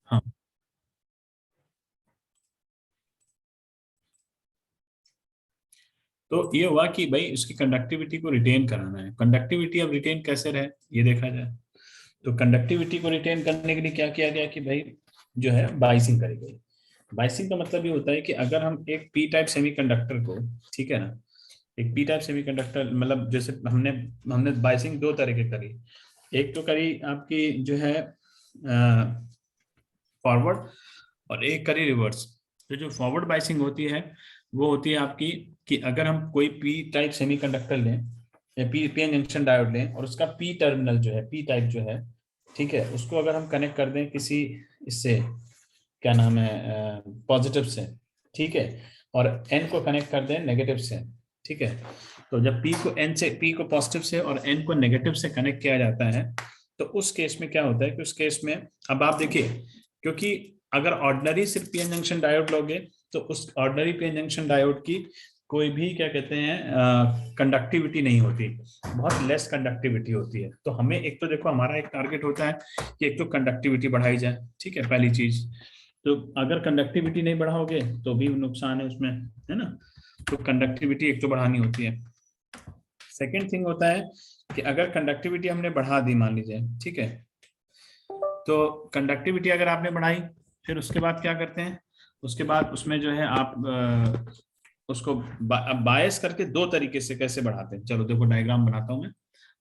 हाँ, तो ये हुआ कि भाई उसकी कंडक्टिविटी को रिटेन कराना है। कंडक्टिविटी अब रिटेन कैसे रहे ये देखा जाए। तो कंडक्टिविटी को रिटेन करने के लिए क्या किया गया कि भाई जो है बाइसिंग करी गई। बाइसिंग का मतलब ये होता है कि अगर हम एक पी टाइप सेमीकंडक्टर को, ठीक है ना, एक पी टाइप सेमीकंडक्टर मतलब जैसे हमने हमने बाइसिंग दो तरह की करी। एक तो करी आपकी जो है फॉरवर्ड, और एक करी रिवर्स। तो जो फॉरवर्ड बाइसिंग होती है वो होती है आपकी कि अगर हम कोई पी टाइप सेमीकंडक्टर लें या P P N junction diode लें और उसका पी टर्मिनल जो है पी टाइप जो है, ठीक है, उसको अगर हम कनेक्ट कर दें किसी इससे, क्या नाम है, पॉजिटिव से, ठीक है, और एन को कनेक्ट कर दें नेगेटिव से, ठीक है। तो जब पी को एन से, पी को पॉजिटिव से और एन को नेगेटिव से कनेक्ट किया जाता है, तो उस केस में क्या होता है कि उस केस में अब आप देखिए, क्योंकि अगर ऑर्डिनरी सिर्फ पीएन जंक्शन डायोड लोगे तो उस ऑर्डिनरी पीएन जंक्शन डायोड की कोई भी क्या कहते हैं कंडक्टिविटी नहीं होती, बहुत लेस कंडक्टिविटी होती है। तो हमें एक तो देखो हमारा एक टारगेट होता है कि एक तो कंडक्टिविटी बढ़ाई जाए, ठीक है, पहली चीज। तो अगर कंडक्टिविटी नहीं बढ़ाओगे तो भी नुकसान है उसमें, है ना। तो कंडक्टिविटी एक तो बढ़ानी होती है। सेकेंड थिंग होता है कि अगर कंडक्टिविटी हमने बढ़ा दी मान लीजिए, ठीक है, तो कंडक्टिविटी अगर आपने बढ़ाई, फिर उसके बाद क्या करते हैं, उसके बाद उसमें जो है आप उसको बायस करके दो तरीके से कैसे बढ़ाते हैं, चलो देखो डायग्राम बनाता हूं मैं,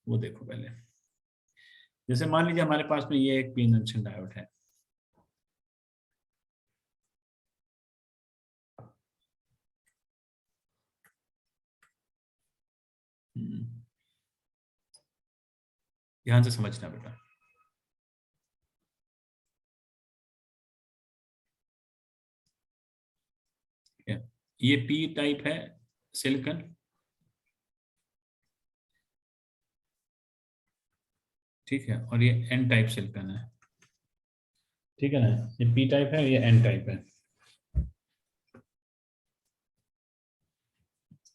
वो देखो पहले। जैसे मान लीजिए हमारे पास में ये एक पी जंक्शन डायोड है, ध्यान से समझना बेटा। ठीक है, ये पी टाइप है सिलिकन, ठीक है, और ये एन टाइप सिलिकन है, ठीक है ना। ये पी टाइप है, ये एन टाइप है।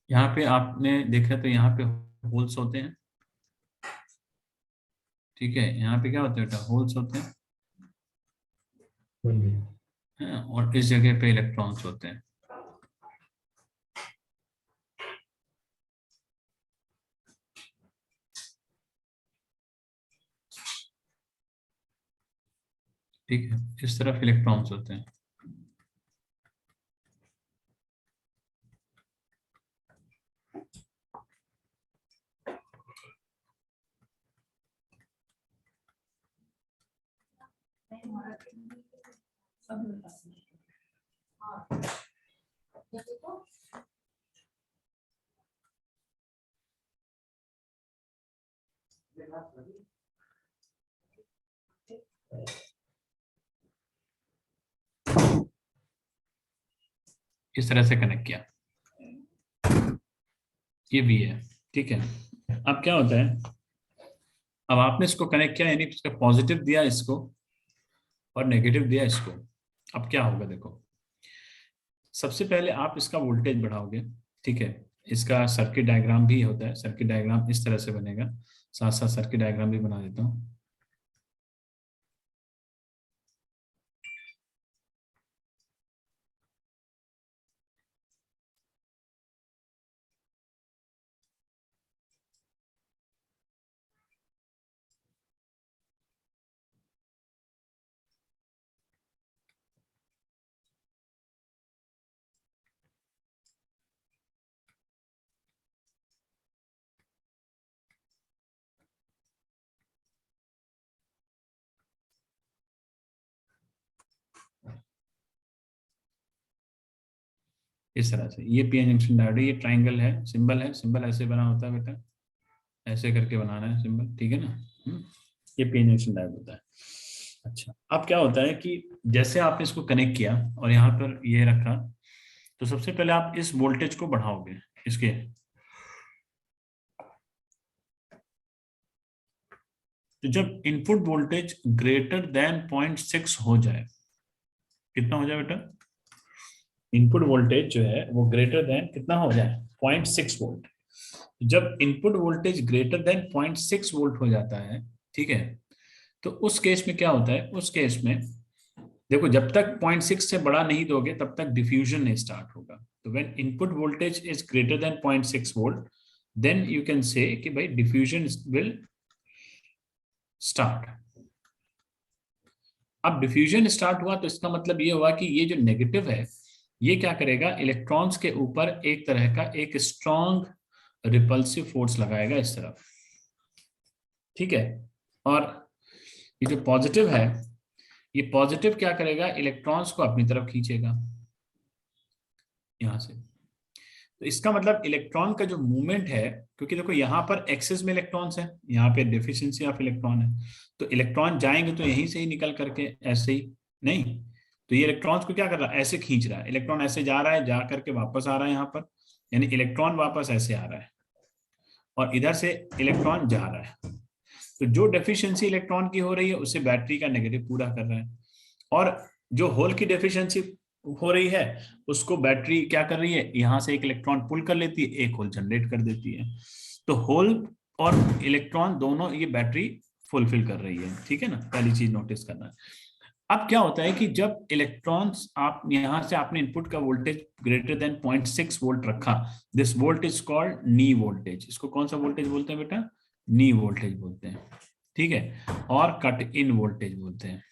यहाँ पे आपने देखा तो यहाँ पे होल्स होते हैं, ठीक है, यहाँ पे क्या होते हैं बेटा, होल्स होते हैं, और इस जगह पे इलेक्ट्रॉन्स होते हैं। ठीक है, इस तरफ इलेक्ट्रॉन्स होते हैं। इस तरह से कनेक्ट किया, ये भी है, ठीक है। अब क्या होता है, अब आपने इसको कनेक्ट किया यानी इसका पॉजिटिव दिया इसको और नेगेटिव दिया इसको। अब क्या होगा देखो, सबसे पहले आप इसका वोल्टेज बढ़ाओगे, ठीक है। इसका सर्किट डायग्राम भी होता है, सर्किट डायग्राम इस तरह से बनेगा, साथ साथ सर्किट डायग्राम भी बना देता हूँ। इस तरह से ये पी एन जंक्शन डायोड है, ये ट्राइंगल है, सिंबल है, सिंबल ऐसे बना होता है बेटा, ऐसे करके बनाना है सिंबल, ठीक है ना। ये पी एन जंक्शन डायोड होता है। अच्छा, अब क्या होता है कि जैसे आपने इसको कनेक्ट किया और यहाँ पर ये रखा, तो सबसे पहले आप इस वोल्टेज को बढ़ाओगे इसके। तो जब इनपुट वोल्टेज ग्रेटर देन 0.6 हो जाए, कितना हो जाए बेटा, इनपुट वोल्टेज जो है वो ग्रेटर देन कितना हो जाए, 0.6 वोल्ट। जब input voltage greater than 0.6 volt हो जाता है, ठीक है, तो उस केस में क्या होता है, उस केस में देखो जब तक 0.6 से बड़ा नहीं दोगे तब तक डिफ्यूजन नहीं स्टार्ट होगा। तो when input voltage is greater than 0.6 volt, then you can say कि भाई डिफ्यूजन विल स्टार्ट। अब डिफ्यूजन स्टार्ट हुआ तो इसका मतलब ये हुआ कि ये जो नेगेटिव है ये क्या करेगा, इलेक्ट्रॉन्स के ऊपर एक तरह का एक स्ट्रॉन्ग रिपल्सिव फोर्स लगाएगा इस तरफ, ठीक है। और ये जो पॉजिटिव है, ये पॉजिटिव क्या करेगा, इलेक्ट्रॉन्स को अपनी तरफ खींचेगा यहां से। तो इसका मतलब इलेक्ट्रॉन का जो मूवमेंट है, क्योंकि देखो यहाँ पर एक्सेस में इलेक्ट्रॉन्स है, यहाँ पे डेफिशिएंसी ऑफ इलेक्ट्रॉन है, तो इलेक्ट्रॉन जाएंगे तो यहीं से ही निकल करके ऐसे ही नहीं, तो ये इलेक्ट्रॉन्स को क्या कर रहा है, ऐसे खींच रहा है। इलेक्ट्रॉन ऐसे जा रहा है, जा करके वापस आ रहा है यहाँ पर, यानी इलेक्ट्रॉन वापस ऐसे आ रहा है और इधर से इलेक्ट्रॉन जा रहा है। तो जो डेफिशिएंसी इलेक्ट्रॉन की हो रही है उससे बैटरी का नेगेटिव पूरा कर रहा है, और जो होल की डेफिशिएंसी हो रही है उसको बैटरी क्या कर रही है, यहां से एक इलेक्ट्रॉन पुल कर लेती है, एक होल जनरेट कर देती है। तो होल और इलेक्ट्रॉन दोनों ये बैटरी फुलफिल कर रही है, ठीक है ना, पहली चीज नोटिस करना है। अब क्या होता है कि जब इलेक्ट्रॉन्स, आप यहां से आपने इनपुट का वोल्टेज ग्रेटर देन 0.6 वोल्ट रखा, this voltage is called knee voltage. इसको कौन सा वोल्टेज बोलते हैं बेटा, नी वोल्टेज बोलते हैं, ठीक है। और कट इन वोल्टेज बोलते हैं,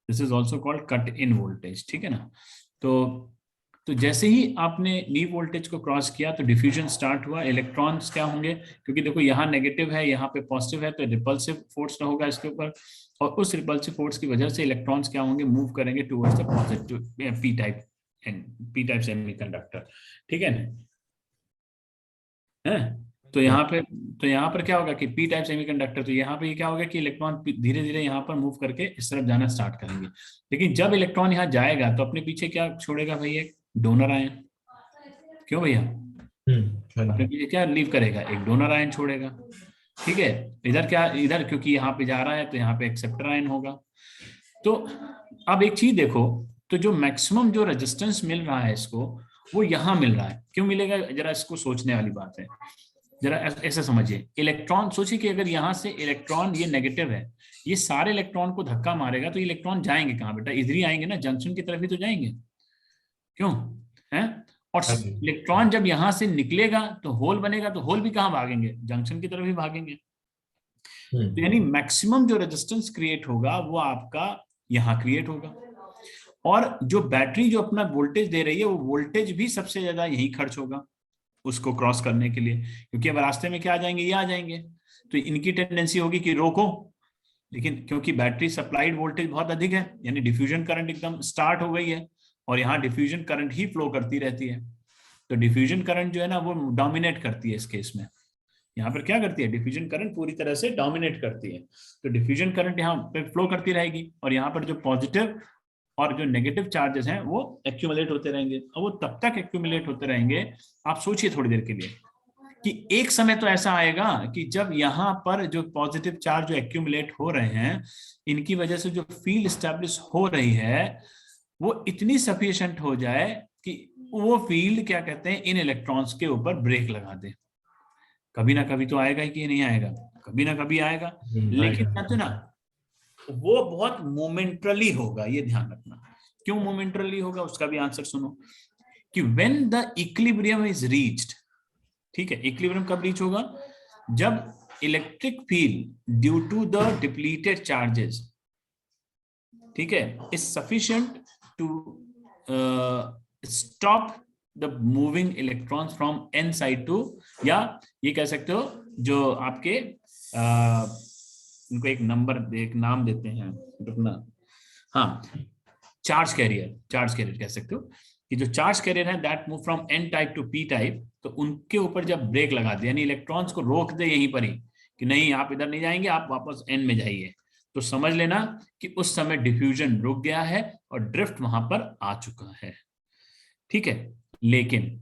this is also called cut in voltage, ठीक है ना। तो जैसे ही आपने नी वोल्टेज को क्रॉस किया तो डिफ्यूजन स्टार्ट हुआ, इलेक्ट्रॉन्स क्या होंगे, क्योंकि देखो यहाँ नेगेटिव है यहाँ पे पॉजिटिव है, तो रिपल्सिव फोर्स होगा इसके ऊपर, और उस रिपल्सिव फोर्स की वजह से इलेक्ट्रॉन्स क्या होंगे, मूव करेंगे towards the positive P type semiconductor, ठीक है ना, है। तो यहाँ पर क्या होगा कि पी टाइप सेमीकंडक्टर, तो यहाँ पे क्या होगा कि इलेक्ट्रॉन धीरे धीरे यहाँ पर मूव करके इस तरफ जाना स्टार्ट करेंगे। लेकिन जब इलेक्ट्रॉन यहाँ जाएगा तो अपने पीछे क्या छोड़ेगा भाई, एक डोनर आयन, क्यों भैया, अपने पीछे क्या लीव करेगा, एक डोनर आयन छोड़ेगा, ठीक है। इधर क्या, इधर क्योंकि यहाँ पे जा रहा है तो यहाँ पे एक्सेप्टर आयन होगा। तो अब एक चीज देखो, तो जो मैक्सिमम जो रेजिस्टेंस मिल रहा है इसको, वो यहाँ मिल रहा है, क्यों मिलेगा, जरा इसको सोचने वाली बात है। जरा ऐसा समझिए, इलेक्ट्रॉन, सोचिए कि अगर यहाँ से इलेक्ट्रॉन, ये नेगेटिव है, ये सारे इलेक्ट्रॉन को धक्का मारेगा तो इलेक्ट्रॉन जाएंगे कहाँ बेटा, इधर ही आएंगे ना, जंक्शन की तरफ ही तो जाएंगे, क्यों है। और इलेक्ट्रॉन जब यहां से निकलेगा तो होल बनेगा, तो होल भी कहाँ भागेंगे, जंक्शन की तरफ ही भागेंगे। तो यानी मैक्सिमम जो रेजिस्टेंस क्रिएट होगा वो आपका यहाँ क्रिएट होगा, और जो बैटरी जो अपना वोल्टेज दे रही है वो वोल्टेज भी सबसे ज्यादा यही खर्च होगा उसको क्रॉस करने के लिए, क्योंकि अब रास्ते में क्या आ जाएंगे, ये आ जाएंगे, तो इनकी टेंडेंसी होगी कि रोको। लेकिन क्योंकि बैटरी सप्लाइड वोल्टेज बहुत अधिक है, यानी डिफ्यूजन करंट एकदम स्टार्ट हो गई है, और यहाँ डिफ्यूजन करंट ही फ्लो करती रहती है, तो डिफ्यूजन करंट जो है ना वो डोमिनेट करती है इस केस में। यहाँ पर क्या करती है, डिफ्यूजन करंट पूरी तरह से डोमिनेट करती है, तो डिफ्यूजन करंट यहाँ पे फ्लो करती रहेगी, और यहाँ पर जो पॉजिटिव और जो नेगेटिव चार्जेस हैं वो एक्यूमुलेट होते रहेंगे, और वो तब तक एक्यूमुलेट होते रहेंगे, आप सोचिए थोड़ी देर के लिए, कि एक समय तो ऐसा आएगा कि जब यहाँ पर जो पॉजिटिव चार्ज जो एक्यूमुलेट हो रहे हैं, इनकी वजह से जो फील्ड स्टैब्लिश हो रही है वो इतनी सफिशिएंट हो जाए कि वो फील्ड क्या कहते हैं, इन इलेक्ट्रॉन्स के ऊपर ब्रेक लगा दे। कभी ना कभी तो आएगा ही, कि नहीं आएगा, कभी ना कभी आएगा, लेकिन कहते ना वो बहुत मोमेंटरली होगा, ये ध्यान रखना। क्यों मोमेंटरली होगा, उसका भी आंसर सुनो, कि when the equilibrium is reached, ठीक है, इक्विलिब्रियम कब रीच होगा, जब electric field due to the depleted charges, ठीक है, is sufficient to stop the moving electrons from N side to, या ये कह सकते हो जो आपके इनको एक नाम देते हैं रुकना, हाँ, चार्ज कैरियर कह सकते हो, कि जो चार्ज कैरियर है that move from N type to P type, तो उनके ऊपर जब ब्रेक लगा दे, यानी इलेक्ट्रॉन्स को रोक दे यहीं पर ही, कि नहीं आप इधर नहीं जाएंगे, आप वापस एन में जाइए, तो समझ लेना कि उस समय डिफ्यूजन रुक गया है और ड्रिफ्ट वहां पर आ चुका है, ठीक है। लेकिन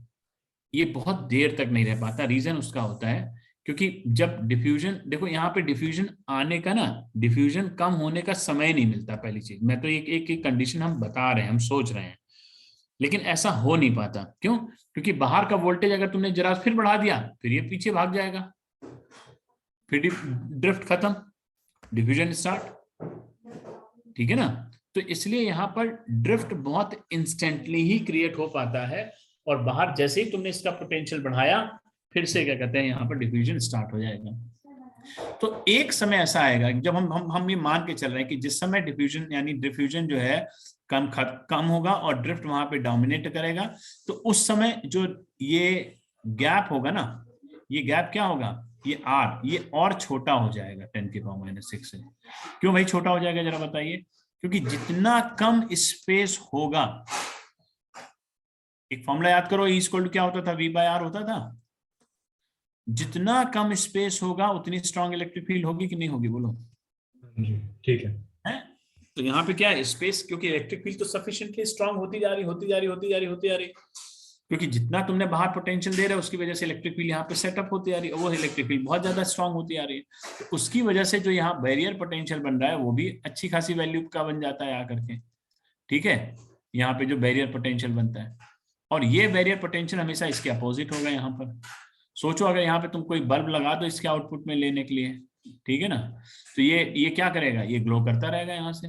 ये बहुत देर तक नहीं रह पाता, रीजन उसका होता है क्योंकि जब डिफ्यूजन, देखो यहाँ पे डिफ्यूजन आने का ना, डिफ्यूजन कम होने का समय नहीं मिलता, पहली चीज, मैं तो एक कंडीशन हम बता रहे हैं, हम सोच रहे हैं, लेकिन ऐसा हो नहीं पाता, क्यों, क्योंकि बाहर का वोल्टेज अगर तुमने जरा फिर बढ़ा दिया फिर ये पीछे भाग जाएगा, फिर ड्रिफ्ट खत्म, डिफ्यूजन स्टार्ट, ठीक है ना। तो इसलिए यहाँ पर ड्रिफ्ट बहुत इंस्टेंटली ही क्रिएट हो पाता है, और बाहर जैसे ही तुमने इसका पोटेंशियल बढ़ाया, फिर से क्या कहते हैं यहाँ पर डिफ्यूजन स्टार्ट हो जाएगा। तो एक समय ऐसा आएगा जब हम ये मान के चल रहे हैं कि जिस समय डिफ्यूजन यानी डिफ्यूजन जो है कम होगा और ड्रिफ्ट वहां पे डोमिनेट करेगा, तो उस समय जो ये गैप होगा ना, ये गैप क्या होगा, ये आर, ये और छोटा हो जाएगा 10⁻⁶ से। क्यों भाई छोटा हो जाएगा जरा बताइए? क्योंकि जितना कम स्पेस होगा, एक फॉर्मूला याद करो, ई इक्वल टू क्या होता था, वी बाय आर होता था। जितना कम स्पेस होगा उतनी स्ट्रांग इलेक्ट्रिक फील्ड होगी कि नहीं होगी, बोलो? ठीक है। तो यहाँ पे क्या है, स्पेस, क्योंकि इलेक्ट्रिक फील्ड तो सफिशिएंटली स्ट्रांग होती जा रही होती जा रही होती जा रही होती जा रही, क्योंकि जितना तुमने बाहर पोटेंशियल दे रहे हो उसकी वजह से इलेक्ट्रिक फील्ड यहाँ पे सेटअप होती आ रही है, वो इलेक्ट्रिक फील्ड बहुत ज्यादा स्ट्रांग होती आ रही है। तो उसकी वजह से जो यहाँ बैरियर पोटेंशियल बन रहा है वो भी अच्छी खासी वैल्यू का बन जाता है आकर के। ठीक है, यहाँ पे जो बैरियर पोटेंशियल बनता है, और ये बैरियर पोटेंशियल हमेशा इसके अपोजिट होगा। यहाँ पर सोचो, अगर यहाँ पे तुम कोई बल्ब लगा दो इसके आउटपुट में लेने के लिए, ठीक है ना, तो ये क्या करेगा, ये ग्लो करता रहेगा यहाँ से,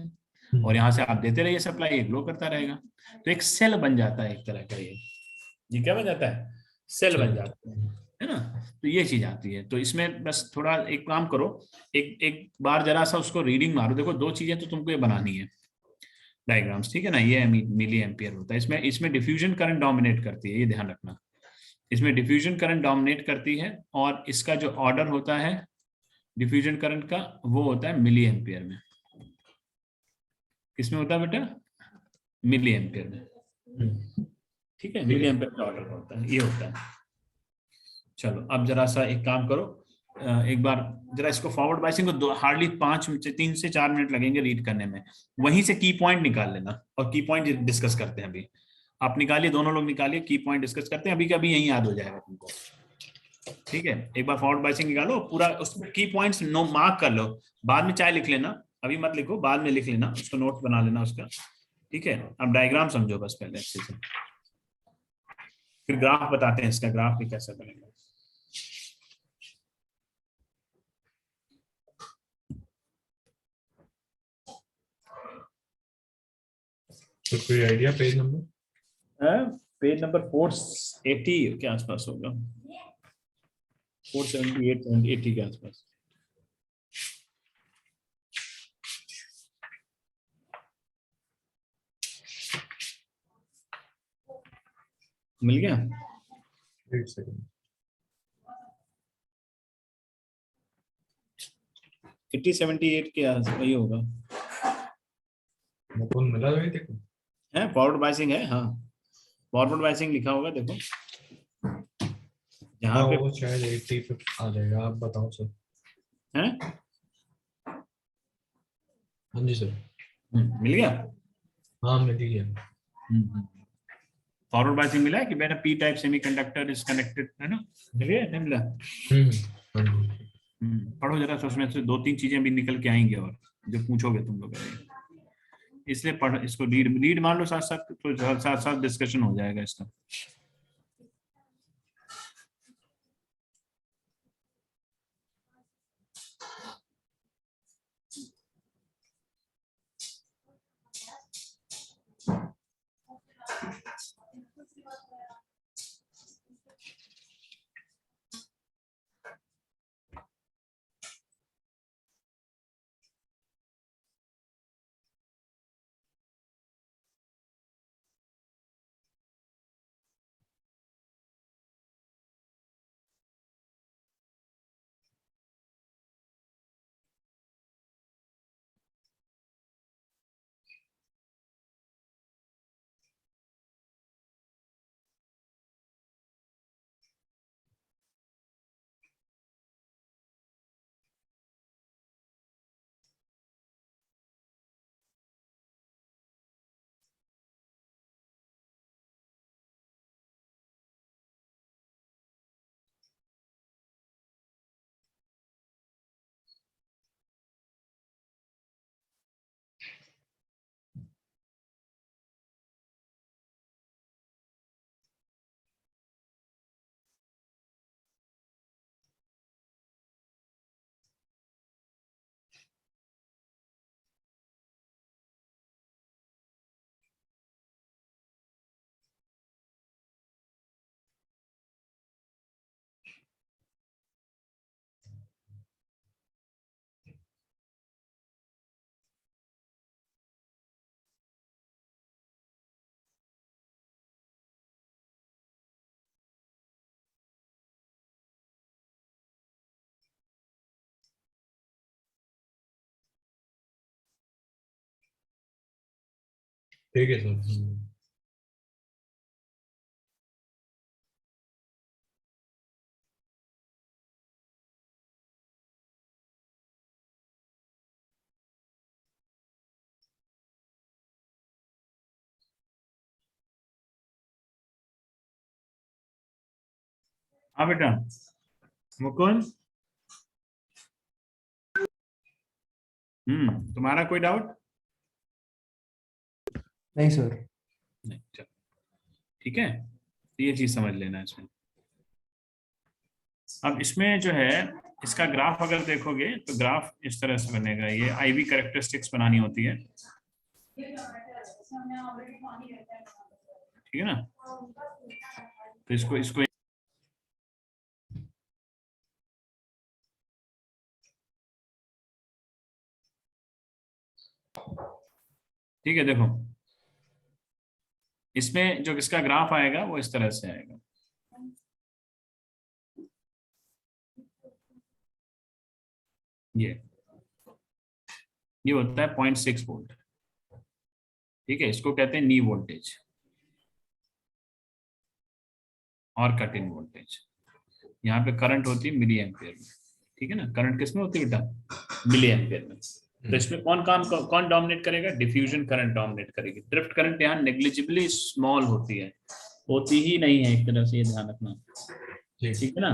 और यहाँ से आप देते रहिए सप्लाई, ये ग्लो करता रहेगा। तो एक सेल बन जाता है एक तरह का, ये क्या बन जाता है, सेल बन जाता है ना। तो ये चीज आती है। तो इसमें बस थोड़ा एक काम करो, एक बार जरा सा उसको रीडिंग मारो, देखो दो चीजें तो तुमको ये बनानी है डायग्राम्स, ठीक है ना। ये मिली एम्पियर होता है, इसमें इसमें डिफ्यूजन करंट डोमिनेट करती है, ये ध्यान रखना। इसमें डिफ्यूजन करंट डोमिनेट करती है, और इसका जो ऑर्डर होता है डिफ्यूजन करंट का, वो होता है मिली एम्पियर में। किसमें होता है बेटा, मिली एम्पियर में। ठीक है, मिली एम्पियर का ऑर्डर होता है, ये होता है। चलो अब जरा सा एक काम करो, एक बार जरा इसको फॉरवर्ड बाइसिंग को हार्डली 3 से 4 मिनट लगेंगे रीड करने में, वहीं से की पॉइंट निकाल लेना, और की पॉइंट डिस्कस करते हैं अभी। आप निकालिए, दोनों लोग निकालिए, की पॉइंट डिस्कस करते हैं अभी, कभी यहीं याद हो जाएगा तुमको। ठीक है, एक बार फॉरवर्ड बाइसिंग निकालो पूरा, उसमें की पॉइंट्स नो मार्क कर लो, बाद में चाहे लिख लेना, अभी मत लिखो, बाद में लिख लेना, उसको नोट बना लेना उसका। ठीक है, अब डायग्राम समझो बस पहले अच्छे से, फिर ग्राफ बताते हैं इसका, ग्राफ भी कैसे बनेगा। तो कोई idea page number? Page number 480 के आसपास होगा, 478 80 के आसपास। मिल गया? एक सेकंड। 80 78 के आसपास वही होगा। कौन मिला भाई, देखो है फॉरवर्ड बाइसिंग है, हाँ फॉरवर्ड बाइसिंग लिखा होगा देखो, हाँ यहाँ पे वो शायद 80 पे आ जाएगा, आप बताओ सर। है। हाँ जी सर। मिल गया। हाँ मिल गया। फॉरवर्ड बाइसिंग मिला है कि बेटा P type semiconductor is connected, है ना, मिल गया नहीं मिला? हाँ जी। पढ़ो जरा, तो उसमें से 2-3 चीजें भी निकल के आएंगे, और जो पूछोगे तुम लोग, इसलिए पढ़, इसको रीड मान लो साथ साथ, तो साथ साथ डिस्कशन हो जाएगा इसका। ठीक है सर। हाँ बेटा मुकुंद, तुम्हारा कोई डाउट? नहीं सर। नहीं, चलो ठीक है, तो ये चीज समझ लेना इसमें। अब इसमें जो है इसका ग्राफ अगर देखोगे तो ग्राफ इस तरह से बनेगा, ये आईवी कैरेक्टरिस्टिक्स बनानी होती है, ठीक है ना। तो इसको इसको ठीक है, देखो इसमें जो इसका ग्राफ आएगा वो इस तरह से आएगा। ये होता है 0.6 वोल्ट, ठीक है, इसको कहते हैं नी वोल्टेज और कट इन वोल्टेज। यहाँ पे करंट होती है मिली एम्पियर में, ठीक है ना। करंट किसमें होती है बेटा? मिली एम्पियर में। तो इसमें कौन डोमिनेट करेगा? डिफ्यूजन करंट डोमिनेट करेगी। ड्रिफ्ट करंट यहाँ नेग्लिजिबली स्मॉल होती है, होती ही नहीं है एक तरह से, ये ध्यान रखना, ठीक है ना।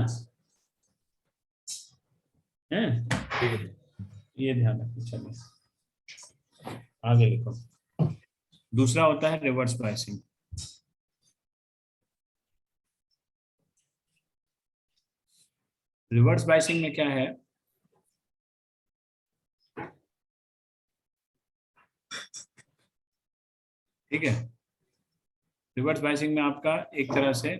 है ठीक है, ये ध्यान रखना। चलिए आगे लिखो। दूसरा होता है रिवर्स बायसिंग। रिवर्स बायसिंग में क्या है? ठीक है, रिवर्स बायसिंग में आपका एक तरह से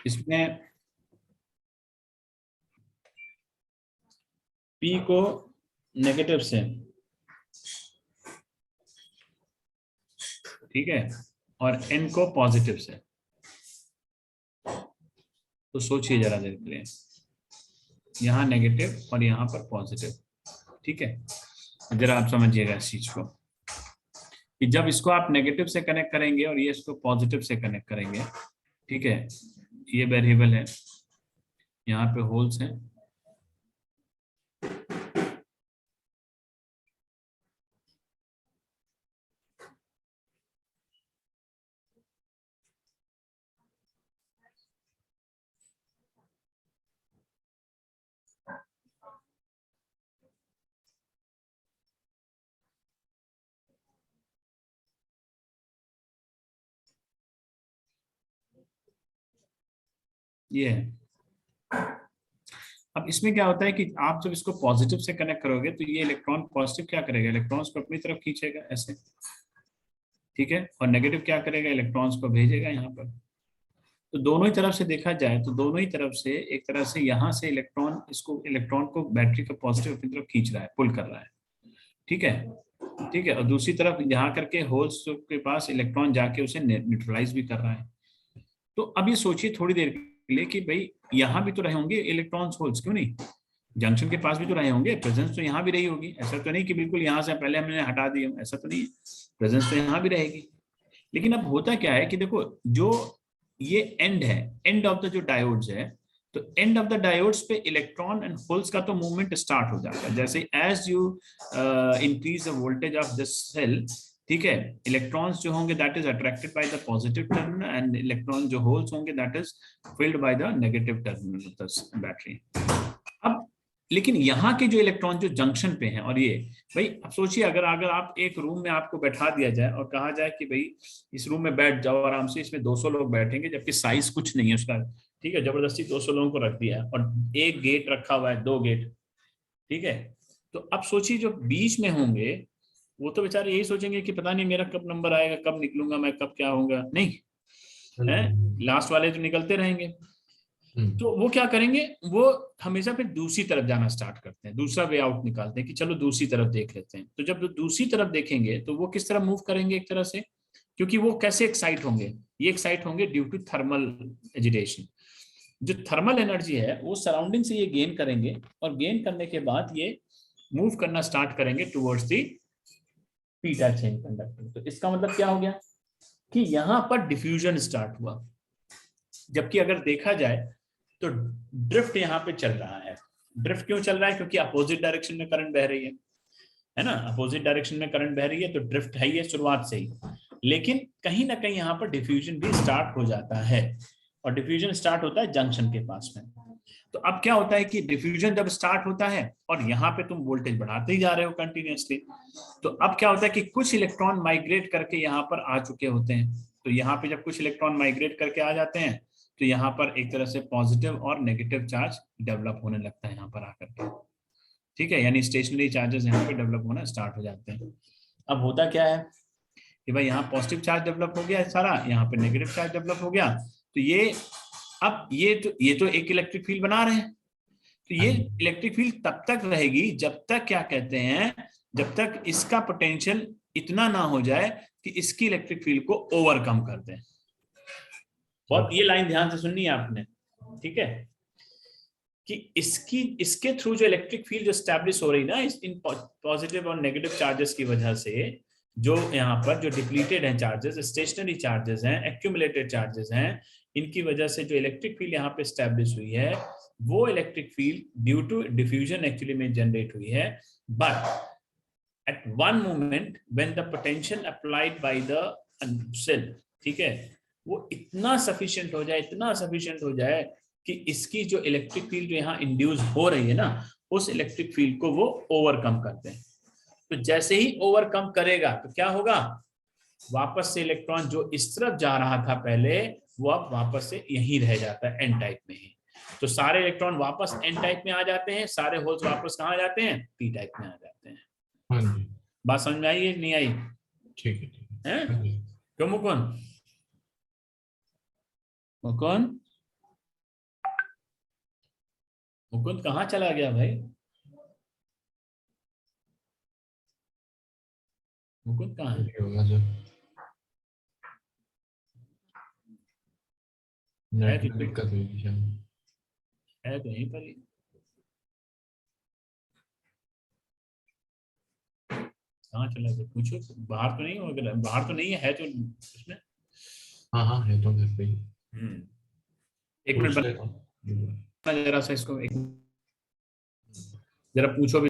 इसमें P को नेगेटिव से, ठीक है, और N को पॉजिटिव से। तो सोचिए जरा देर के लिए, यहाँ नेगेटिव और यहाँ पर पॉजिटिव, ठीक है। जरा आप समझिएगा इस चीज को कि जब इसको आप नेगेटिव से कनेक्ट करेंगे और ये इसको पॉजिटिव से कनेक्ट करेंगे, ठीक है, ये वेरिएबल है, यहाँ पे होल्स हैं, ये है। अब इसमें क्या होता है कि आप जब इसको पॉजिटिव से कनेक्ट करोगे तो ये इलेक्ट्रॉन पॉजिटिव क्या करेगा? इलेक्ट्रॉन्स को अपनी तरफ खींचेगा ऐसे, ठीक है, और नेगेटिव क्या करेगा? इलेक्ट्रॉन्स को भेजेगा यहाँ पर। तो दोनों ही तरफ से देखा जाए तो दोनों ही तरफ से एक तरह से यहाँ से इलेक्ट्रॉन को बैटरी का पॉजिटिव अपनी तरफ खींच रहा है, पुल कर रहा है, ठीक है, ठीक है। और दूसरी तरफ यहाँ करके होल्स के पास इलेक्ट्रॉन जाके उसे न्यूट्रलाइज भी कर रहा है। तो अब ये सोचिए थोड़ी देर के लिए कि भाई यहाँ भी तो रहे होंगे इलेक्ट्रॉन्स होल्स, क्यों नहीं? जंक्शन के पास भी तो रहे होंगे, प्रेजेंस तो यहाँ भी रही होगी। ऐसा तो नहीं कि बिल्कुल यहाँ से पहले हमने हटा दिया, ऐसा तो नहीं है, प्रेजेंस तो यहाँ भी रहेगी। लेकिन अब होता क्या है कि देखो, जो ये एंड है, एंड ऑफ द जो डायोड्स है, तो एंड ऑफ द डायोड्स पे इलेक्ट्रॉन एंड होल्स का तो मूवमेंट स्टार्ट हो जाता है। जैसे as you increase the voltage of this cell, ठीक है, इलेक्ट्रॉन्स जो होंगे that is attracted by the positive terminal and electron जो होल्स होंगे that is filled by the negative terminal of the battery. अब लेकिन यहाँ के जो इलेक्ट्रॉन जो जंक्शन पे हैं, और ये भाई अब सोचिए अगर आप एक रूम में आपको बैठा दिया जाए और कहा जाए कि भाई इस रूम में बैठ जाओ आराम से, इसमें 200 लोग बैठेंगे, जबकि साइज कुछ नहीं है उसका, ठीक है, जबरदस्ती 200 लोगों को रख दिया है और एक गेट रखा हुआ है, 2 गेट, ठीक है। तो अब सोचिए जो बीच में होंगे वो तो बेचारे यही सोचेंगे कि पता नहीं मेरा कब नंबर आएगा, कब निकलूंगा मैं, कब क्या होगा, नहीं है, लास्ट वाले तो निकलते रहेंगे। तो वो क्या करेंगे, वो हमेशा फिर दूसरी तरफ जाना स्टार्ट करते हैं, दूसरा वे आउट निकालते हैं कि चलो दूसरी तरफ देख लेते हैं। तो जब दूसरी तरफ देखेंगे तो वो किस तरह मूव करेंगे? एक तरह से क्योंकि वो कैसे एक्साइट होंगे, ये एक्साइट होंगे ड्यू टू थर्मल एजिटेशन। जो थर्मल एनर्जी है वो सराउंडिंग से ये गेन करेंगे, और गेन करने के बाद ये मूव करना स्टार्ट करेंगे towards the P type semiconductor. तो इसका मतलब क्या हो गया कि यहां पर डिफ्यूजन स्टार्ट हुआ। जबकि अगर देखा जाए तो ड्रिफ्ट यहाँ पे चल रहा है। ड्रिफ्ट क्यों चल रहा है? क्योंकि अपोजिट डायरेक्शन में करंट बह रही है ना, अपोजिट डायरेक्शन में करंट बह रही है, तो ड्रिफ्ट है ही शुरुआत से ही। लेकिन कहीं ना कहीं यहाँ पर डिफ्यूजन भी स्टार्ट हो जाता है, और डिफ्यूजन स्टार्ट होता है जंक्शन के पास में। तो अब क्या होता है कि डिफ्यूजन जब स्टार्ट होता है और यहाँ पे तुम वोल्टेज बढ़ाते ही जा रहे हो कंटिन्यूअसली, तो अब क्या होता है कि कुछ इलेक्ट्रॉन माइग्रेट करके यहाँ पर आ चुके होते हैं। तो यहाँ पे जब कुछ इलेक्ट्रॉन माइग्रेट करके आ जाते हैं, तो यहाँ पर एक तरह से पॉजिटिव और नेगेटिव चार्ज डेवलप होने लगता है यहाँ पर आकर के। ठीक है, यानी स्टेशनरी चार्जेस यहाँ पे डेवलप होना स्टार्ट हो जाते हैं। अब होता क्या है कि भाई यहाँ पॉजिटिव चार्ज डेवलप हो गया सारा, यहाँ पे नेगेटिव चार्ज डेवलप हो गया। तो ये अब ये तो एक इलेक्ट्रिक फील्ड बना रहे हैं। तो ये इलेक्ट्रिक फील्ड तब तक रहेगी जब तक, क्या कहते हैं, जब तक इसका पोटेंशियल इतना ना हो जाए कि इसकी इलेक्ट्रिक फील्ड को ओवरकम कर दें। और ये लाइन ध्यान से सुननी है आपने, ठीक है, कि इसके थ्रू जो इलेक्ट्रिक फील्ड जो स्टैब्लिश हो रही ना इन पॉजिटिव और नेगेटिव चार्जेस की वजह से, जो यहाँ पर जो डिप्लीटेड हैं चार्जेस, स्टेशनरी चार्जेस हैं, एक्यूमुलेटेड चार्जेस हैं, इनकी वजह से जो इलेक्ट्रिक फील्ड यहाँ पे स्टैब्लिश हुई है, वो electric field due to diffusion actually में जनरेट हुई है। But at one moment when the potential applied by the cell, ठीक है, वो इतना सफिशिएंट हो जाए, इतना सफिशिएंट हो जाए कि इसकी जो इलेक्ट्रिक फील्ड जो यहाँ इंड्यूस हो रही है ना, उस इलेक्ट्रिक फील्ड को वो ओवरकम करते हैं। तो जैसे ही ओवरकम करेगा तो क्या होगा, वापस से इलेक्ट्रॉन जो इस तरफ जा रहा था पहले, वो अब वापस से यहीं रह जाता है एन टाइप में ही। तो सारे इलेक्ट्रॉन वापस एन टाइप में आ जाते हैं, सारे होल्स वापस कहाँ आ जाते हैं, पी टाइप में आ जाते हैं। हाँ जी, बात समझ में आई है नहीं आई? ठीक है ठीक है। हैं? हाँ जी। क्यों मुकुंद? मुकुंद, मुकुंद कहाँ चला गया भाई? मुकुंद कहाँ है? ये होगा सर, है नेट तो में दिक्कत हुई शायद। है तो यहीं पर ही। कहाँ चला गया पूछो, बाहर तो नहीं हो, अगर बाहर तो नहीं है तो उसमें। हाँ हाँ, है तो घर पे ही। एक मिनट पूछ लेता बना हूँ। जरा सा इसको, एक जरा पूछो भी।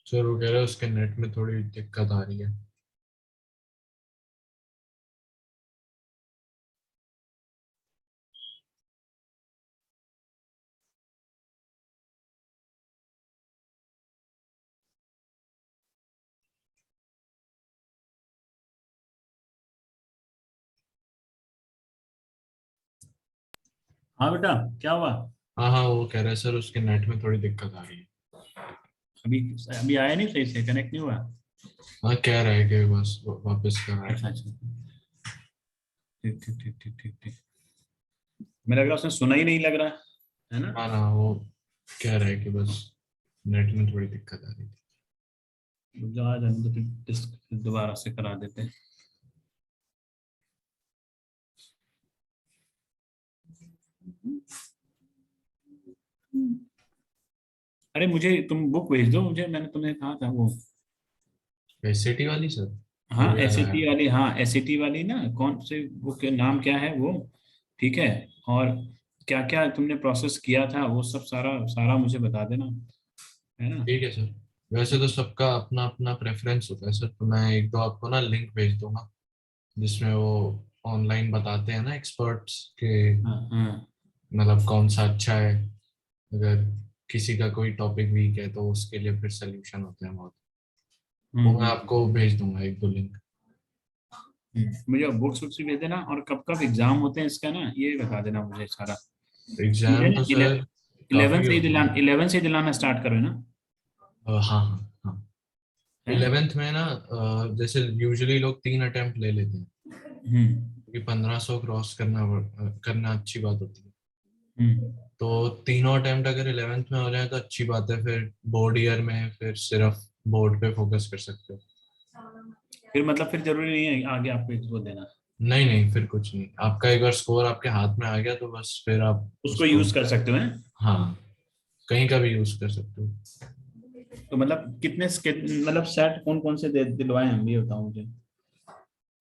सर वो कह रहे हैं उसके नेट में थोड़ी दिक्कत आ रही है। हाँ बेटा, क्या हुआ? हाँ हाँ, वो कह रहे हैं सर उसके नेट में थोड़ी दिक्कत आ रही है। अभी अभी आया नहीं, सही से कनेक्ट नहीं हुआ? हाँ कह रहा है कि बस वापस कर रहा है। अच्छा अच्छा, ठीक ठीक ठीक ठीक ठीक ठीक। मेरा लग रहा उसने सुना ही नहीं लग रहा है ना। हाँ ना, वो कह रहा है कि बस नेट में थोड़ी दिक्कत आ रही थी। जो आ जाने तो फिर दोबारा से करा देते हैं। अरे मुझे तुम बुक भेज दो मुझे, मैंने तुम्हें कहा था वो। एसएटी वाली सर, हाँ वो याद आया। एसएटी वाली, हाँ एसएटी वाली ना, कौन से बुक के नाम क्या है वो? ठीक है। और क्या क्या तुमने प्रोसेस किया था वो सब सारा सारा मुझे बता देना, है ना। ठीक है सर। वैसे तो सबका अपना अपना प्रेफरेंस होता है सर, तो मैं एक दो आपको ना लिंक भेज दूंगा जिसमें वो ऑनलाइन बताते हैं ना एक्सपर्ट्स के, हाँ हाँ। मतलब कौन सा अच्छा है। अगर किसी का कोई टॉपिक वीक है तो उसके लिए फिर सोल्यूशन होते हैं बहुत। वो मैं हम्म। आपको भेज दूंगा एक दो लिंक। मुझे बुक्स वुक्स भी भेज देना, और कब कब एग्जाम होते हैं इसका ना, ये बता देना मुझे सारा। मुझे एग्जाम ना तो सर इलेवन काफी से ही होते दिलाना, हैं। 11 से ही दिलाना स्टार्ट करो ना। हाँ हाँ हाँ। है। 11th में ना जैसे यूजुअली लोग 3 अटेम्प्ट ले लेते हैं, हम्म क्योंकि 1500 क्रॉस करना अच्छी बात होती है। हम्म। तो तीनों अटेम्प्ट अगर 11th में हो जाए तो अच्छी बात है, फिर बोर्ड ईयर में फिर सिर्फ बोर्ड पे फोकस कर सकते हो। फिर मतलब फिर जरूरी नहीं है आगे आपको इसको देना। नहीं नहीं, फिर कुछ नहीं, आपका एक बार स्कोर आपके हाथ में आ गया तो बस फिर आप उसको उसको, यूज कर सकते हो हैं। हाँ, कहीं का भी यूज कर सकते हो। तो मतलब मतलब सेट कौन कौन से दे दिलवाए हैं, हम ये बताओ मुझे।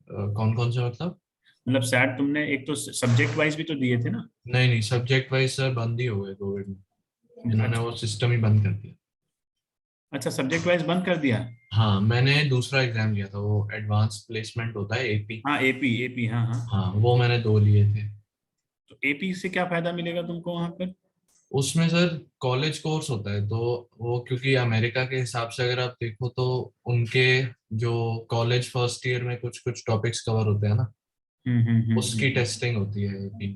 कौन कौन से मतलब? मतलब सेट तुमने एक तो सब्जेक्ट वाइज भी तो दिए थे ना। नहीं नहीं, सब्जेक्ट वाइज सर बंद ही हो गए कोविड में। इन्होंने अच्छा वो सिस्टम ही बंद कर दिया। अच्छा, सब्जेक्ट वाइज बंद कर दिया। हाँ, मैंने दूसरा एग्जाम दिया था, वो एडवांस प्लेसमेंट होता है एपी। हाँ एपी, एपी हाँ हाँ। हाँ, वो मैंने 2 लिए थे। तो एपी से क्या फायदा मिलेगा तुमको वहां पर? उसमें सर कॉलेज कोर्स होता है, तो वो क्योंकि अमेरिका के हिसाब से अगर आप देखो तो उनके जो कॉलेज फर्स्ट ईयर में कुछ कुछ टॉपिक्स कवर होते हैं ना, उसकी हम्म। टेस्टिंग होती है एपी।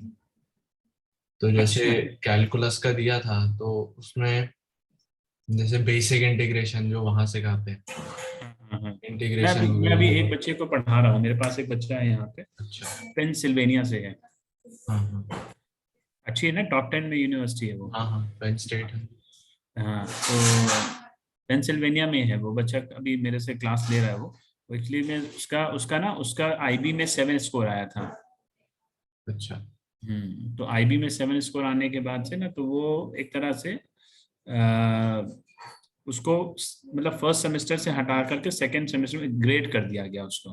तो जैसे अच्छा। कैलकुलस का दिया था तो उसमें जैसे बेसिक इंटीग्रेशन जो वहां से खाते हैं, हाँ हाँ। इंटीग्रेशन हो मैं अभी गई। एक बच्चे को पढ़ा रहा हूँ, मेरे पास एक बच्चा है यहाँ पे, अच्छा। पेंसिल्वेनिया से है। हाँ हाँ अच्छी है ना, टॉप 10 में यूनिवर्सिटी है वो। हाँ हाँ, पेन स्टेट है। हाँ तो पेंसिल्वेनिया में है वो बच्चा, अभी मेरे से क्लास ले रहा है वो एक्चुअली में उसका उसका ना उसका आईबी में 7 स्कोर आया था। अच्छा। तो आईबी में 7 स्कोर आने के बाद से ना, तो वो एक तरह से आ, उसको मतलब फर्स्ट सेमेस्टर से हटा करके सेकंड सेमेस्टर में ग्रेड कर दिया गया उसको।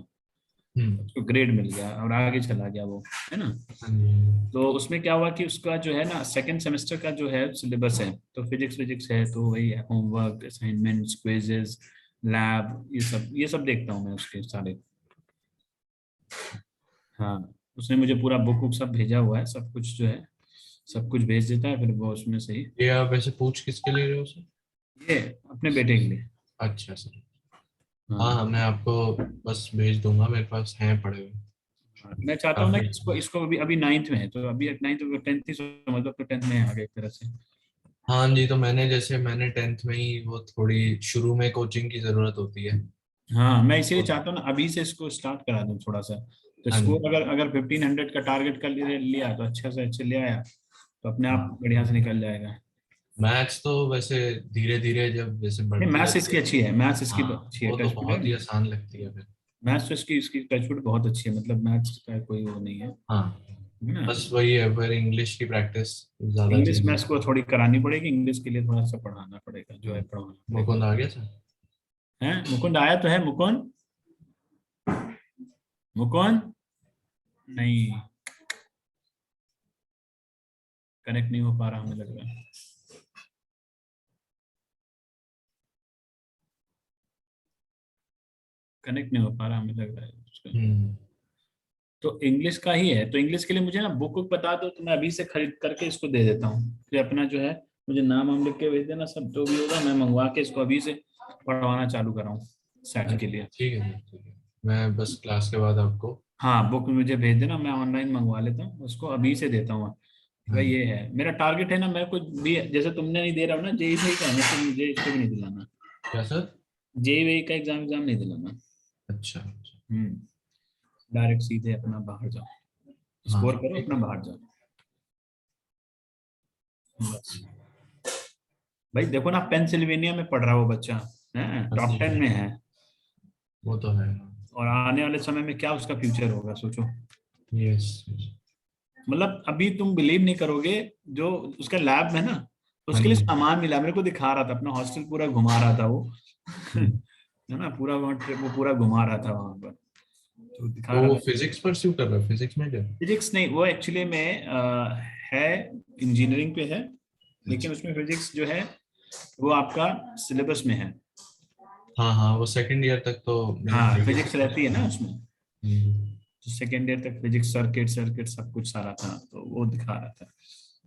हम्म। उसको ग्रेड मिल गया और आगे चला गया वो, है ना। हाँ जी हाँ जी। तो उसमें क्या हुआ कि उसका जो है ना सेकंड सेमेस्टर का जो है सिलेबस है, तो फिजिक्स फिजिक्स है, तो वही होमवर्क असाइनमेंट्स क्विजेस लैब ये सब देखता हूँ मैं उसके सारे। हाँ उसने मुझे पूरा बुक बुक सब भेजा हुआ है, सब कुछ जो है सब कुछ भेज देता है, फिर वो उसमें से ही। ये आप वैसे पूछ किसके ले रहे हो सर? ये अपने बेटे के लिए। अच्छा सर। हाँ हाँ, हाँ। मैं आपको बस भेज दूंगा, मेरे पास हैं पड़े हुए मैं चाहता हूँ ना काफी। कि इसको इसको अभी अभी 9th में है, तो अभी 9th 10th ही समझ लो, तो 10th में है आगे एक तरह से। हाँ जी, तो मैंने 10th में ही वो थोड़ी शुरू में कोचिंग की जरूरत होती है। हाँ मैं इसीलिए तो चाहता हूँ ना अभी से इसको स्टार्ट करा दूँ थोड़ा सा। तो हाँ जी। स्कोर अगर अगर 1500 का टारगेट कर लिया तो अच्छे से अच्छे ले आया, तो अपने आप हाँ, बढ़िया से निकल जाएगा। मैथ्स तो वैसे धीरे धीरे जब जैसे नहीं बढ़ती मैथ्स जाती इसकी है। अच्छी है, मैथ्स इसकी हाँ, अच्छी है, वो तो टचवुड है। बहुत ही आसान लगती है फिर। मैथ्स तो इसकी इसकी टचवुड बहुत अच्छी है, मतलब मैथ्स का कोई वो नहीं है। हाँ, है ना। बस वही है, फिर इंग्लिश की प्रैक्टिस ज्यादा इंग्लिश चाहिए। मैथ्स को थोड़ी करानी पड़ेगी, इंग्लिश के लिए थोड़ा सा पढ़ाना पड़ेगा, जो है पढ़ाना पड़ेगा। मुकुंद आ गया सर? है मुकुंद आया तो है, मुकुंद मुकुंद नहीं, कनेक्ट नहीं हो पा रहा हमें लग रहा है। कनेक्ट नहीं हो पा रहा हमें लग रहा है उसका। हम्म। तो इंग्लिश का ही है, तो इंग्लिश के लिए मुझे ना बुक बुक बता दो, तो मैं अभी से खरीद करके इसको दे देता हूँ, फिर अपना जो है मुझे नाम वाम लिख के भेज देना, सब जो भी होगा मैं मंगवा के इसको अभी से पढ़वाना चालू कराऊँ सेट के लिए। ठीक है सर, ठीक है। मैं बस क्लास के बाद आपको। हाँ बुक मुझे भेज देना, मैं ऑनलाइन मंगवा लेता हूँ उसको, अभी से देता हूँ भाई ये है मेरा टारगेट है ना, मेरे को भी जैसे तुमने नहीं दे रहा हो ना जेई का, मैं तो मुझे इसको भी नहीं दिलाना, क्या सर? जेई का एग्जाम एग्जाम नहीं दिलाना। अच्छा अच्छा। डायरेक्ट सीधे अपना बाहर जाओ, हाँ स्कोर करो ठीक अपना है। बाहर जाओ बस। भाई देखो ना पेंसिल्वेनिया में पढ़ रहा है वो बच्चा, है हाँ टॉप जी, 10 में है, वो तो है। और आने वाले समय में क्या उसका फ्यूचर होगा सोचो। यस। मतलब अभी तुम बिलीव नहीं करोगे, जो उसका लैब है ना, हाँ उसके लिए जी। सामान मिला, मेरे को दिखा रहा था, अपना हॉस्टल पूरा घुमा रहा था वो हम्म। है ना, पूरा वहाँ ट्रिप वो पूरा घुमा रहा था वहां पर, तो दिखा तो रहा वो था। फिजिक्स परस्यू कर रहा है, फिजिक्स में क्या? फिजिक्स नहीं, वो एक्चुअली में है, इंजीनियरिंग पे है, अच्छा। लेकिन उसमें फिजिक्स जो है वो आपका सिलेबस में है। हाँ हाँ, वो सेकंड ईयर तक तो मेरे हाँ भाई के फिजिक्स सिलेबस रहती है में ना है। उसमें, हम्म। तो सेकेंड ईयर तक फिजिक्स सर्किट सर्किट सब कुछ सारा था, तो वो दिखा रहा था।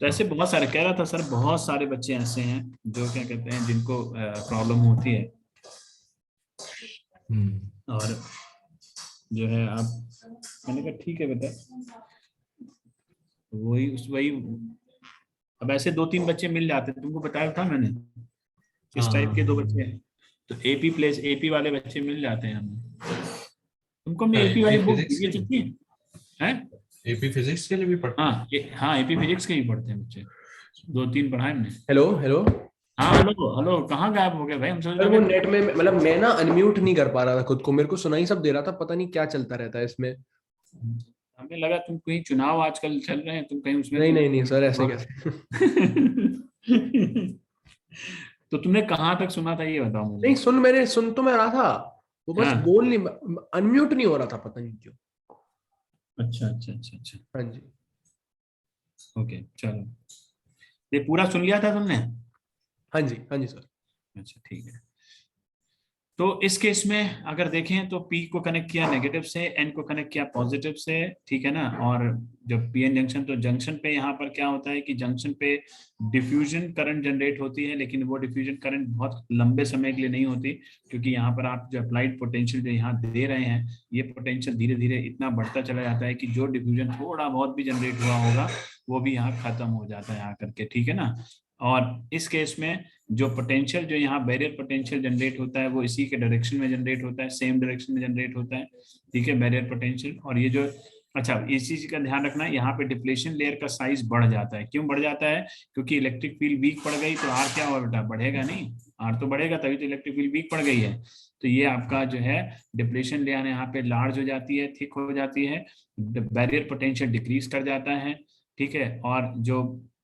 तो ऐसे हाँ। बहुत सारे कह रहा था सर, बहुत सारे बच्चे ऐसे हैं जो क्या कहते हैं जिनको प्रॉब्लम होती है, हम्म। और जो है आप, मैंने कहा ठीक है बेटा, वही अब ऐसे दो तीन बच्चे मिल जाते, तुमको बताया था मैंने किस हाँ टाइप के दो बच्चे हाँ। हैं, तो एपी प्लेस एपी वाले बच्चे मिल जाते हैं हमें। तुमको मैं एपी एपी वाली बुक फिजिक्स दी के है लिए? चुकी है। एपी फिजिक्स के लिए भी पढ़ते हाँ हैं? हाँ एपी फिजिक्स के ही पढ़ते हैं बच्चे, दो तीन पढ़ाए हमने। Hello hello. हाँ हेलो हेलो, कहाँ गायब हो गए भाई, हम सोच सर रहे वो थे नेट में मतलब मैं ना अनम्यूट नहीं कर पा रहा था खुद को, मेरे को सुनाई सब दे रहा था, पता नहीं क्या चलता रहता है इसमें। हमें लगा तुम कहीं चुनाव आजकल चल रहे हैं, तुम कहीं उसमें नहीं तुम नहीं नहीं सर, ऐसे कैसे। तो तुमने कहाँ तक सुना था ये बताओ मुझे। नहीं सुन तो मैं रहा था, वो बस हाँ बोल नहीं, अनम्यूट नहीं हो रहा था, पता नहीं क्यों। अच्छा अच्छा अच्छा अच्छा। हाँ जी। ओके चलो, ये पूरा सुन लिया था तुमने। हाँ जी सर। अच्छा ठीक है। तो इस केस में अगर देखें तो पी को कनेक्ट किया नेगेटिव से, एन को कनेक्ट किया पॉजिटिव से, ठीक है ना, और जब पी एन जंक्शन, तो जंक्शन पे यहाँ पर क्या होता है कि जंक्शन पे डिफ्यूजन करंट जनरेट होती है, लेकिन वो डिफ्यूजन करंट बहुत लंबे समय के लिए नहीं होती, क्योंकि यहाँ पर आप जो अप्लाइड पोटेंशियल जो यहाँ दे रहे हैं, ये पोटेंशियल धीरे धीरे इतना बढ़ता चला जाता है कि जो डिफ्यूजन थोड़ा बहुत भी जनरेट हुआ होगा वो भी यहाँ खत्म हो जाता है आकर के, ठीक है ना। और इस केस में जो पोटेंशियल जो यहाँ बैरियर पोटेंशियल जनरेट होता है वो इसी के डायरेक्शन में जनरेट होता है, सेम डायरेक्शन में जनरेट होता है, ठीक है, बैरियर पोटेंशियल। और ये जो, अच्छा इस चीज का ध्यान रखना है, यहाँ पे डिप्लेशन लेयर का साइज बढ़ जाता है, क्यों बढ़ जाता है, क्योंकि इलेक्ट्रिक फील्ड वीक पड़ गई, तो आर क्या हुआ बेटा, बढ़ेगा नहीं, आर तो बढ़ेगा, तभी तो इलेक्ट्रिक फील्ड वीक पड़ गई है, तो ये आपका जो है डिप्लेशन लेयर यहाँ पे लार्ज हो जाती है, थिक हो जाती है, बैरियर पोटेंशियल डिक्रीज कर जाता है, ठीक है, और जो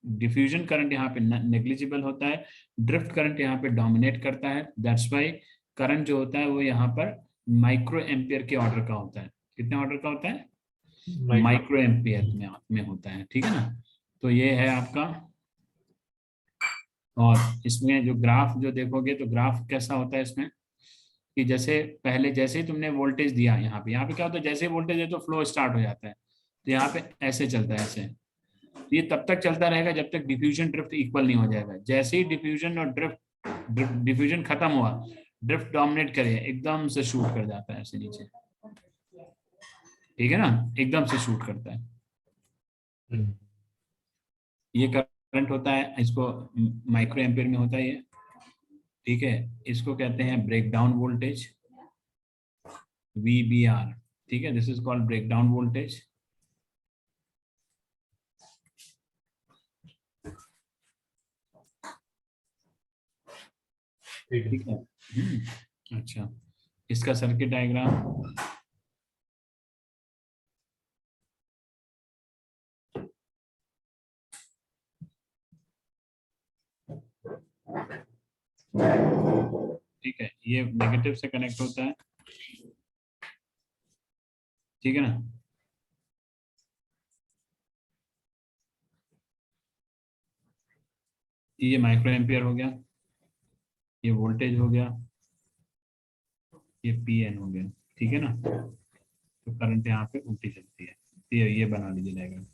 डिफ्यूजन करंट यहाँ पे नेग्लिजिबल होता है, ड्रिफ्ट करंट यहाँ पे डोमिनेट करता है, दैट्स वाई करंट जो होता है वो यहाँ पर माइक्रो एम्पियर के ऑर्डर का होता है, कितने ऑर्डर का होता है, माइक्रो। माइक्रो एम्पियर में होता है, ठीक है ना। तो ये है आपका, और इसमें जो ग्राफ जो देखोगे तो ग्राफ कैसा होता है इसमें, कि जैसे पहले जैसे ही तुमने वोल्टेज दिया यहाँ पे क्या होता है, जैसे ही वोल्टेज है तो फ्लो स्टार्ट हो जाता है, तो यहाँ पे ऐसे चलता है ऐसे, तो ये तब तक चलता रहेगा जब तक डिफ्यूजन ड्रिफ्ट इक्वल नहीं हो जाएगा, जैसे ही डिफ्यूजन और ड्रिफ्ट डिफ्यूजन खत्म हुआ, ड्रिफ्ट डोमिनेट करे, एकदम से शूट कर जाता है ऐसे नीचे, ठीक है ना, एकदम से शूट करता है, हम्म। ये करंट होता है, इसको माइक्रो एम्पियर में होता है ये, ठीक है, इसको कहते हैं ब्रेक डाउन वोल्टेज, VBR, ठीक है, this is called break down voltage. ठीक है। ठीक है, अच्छा, इसका सर्किट डायग्राम, ठीक है, ये नेगेटिव से कनेक्ट होता है, ठीक है ना, ये माइक्रो एम्पियर हो गया, ये वोल्टेज हो गया, ये PN हो गया, ठीक है ना, तो करंट यहाँ पे उल्टी चलती है, तो ये बना लीजिए डायग्राम,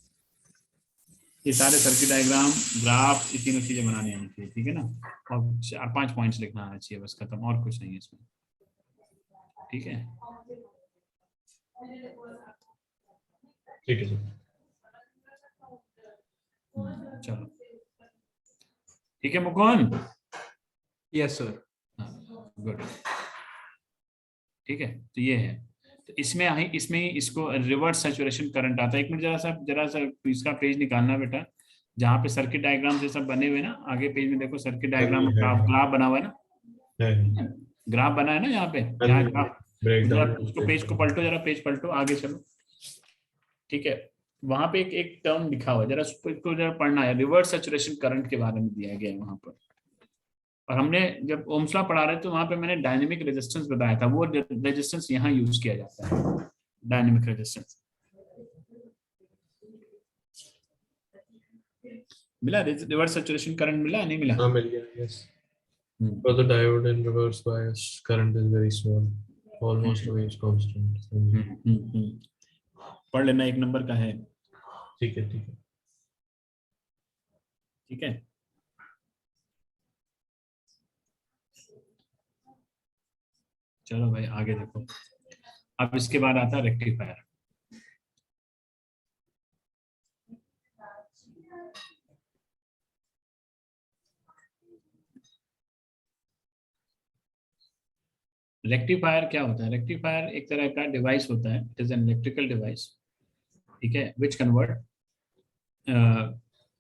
ये सारे सर्किट डायग्राम ग्राफ ये तीनों चीजें बनानी आनी चाहिए, ठीक है ना, और 4-5 पॉइंट्स लिखना आना चाहिए बस, खत्म, और कुछ नहीं है इसमें, ठीक है। ठीक है सर। ठीक है मुकुंद? Yes sir. गुड। ठीक है, तो ये है। तो इसमें ही इसको रिवर्स सैचुरेशन करंट आता है। एक मिनट, जरा सा इसका पेज निकालना बेटा, जहाँ पे सर्किट डायग्राम से सब बने हुए ना, आगे पेज में देखो सर्किट डायग्राम, ग्राफ बना हुआ है ना, ग्राफ बना है ना यहाँ पे, यहाँ ग्राफ। जरा उसको पेज को पलटो, जरा पेज पलटो, आगे चलो। ठीक है, वहां पे एक टर्म लिखा हुआ है, जरा उसको जरा पढ़ना है, रिवर्स सैचुरेशन करंट के बारे में दिया गया है वहां पर। और हमने जब ओम्स लॉ पढ़ा रहे थे वहां पे मैंने डायनेमिक रेजिस्टेंस बताया था, वो रेजिस्टेंस यहाँ यूज किया जाता है, डायनेमिक रेजिस्टेंस। मिला रिवर्स सैचुरेशन करंट, मिला नहीं मिला? हाँ मिल गया, yes. For the diode in reverse bias, current is very small, almost always constant. पढ़ लेना, 1 नंबर का है। ठीक है, ठीक है। ठीक है, चलो भाई आगे देखो। अब इसके बाद आता है रेक्टिफायर। रेक्टिफायर क्या होता है? रेक्टिफायर एक तरह का डिवाइस होता है, it is an electrical device, ठीक है, विच convert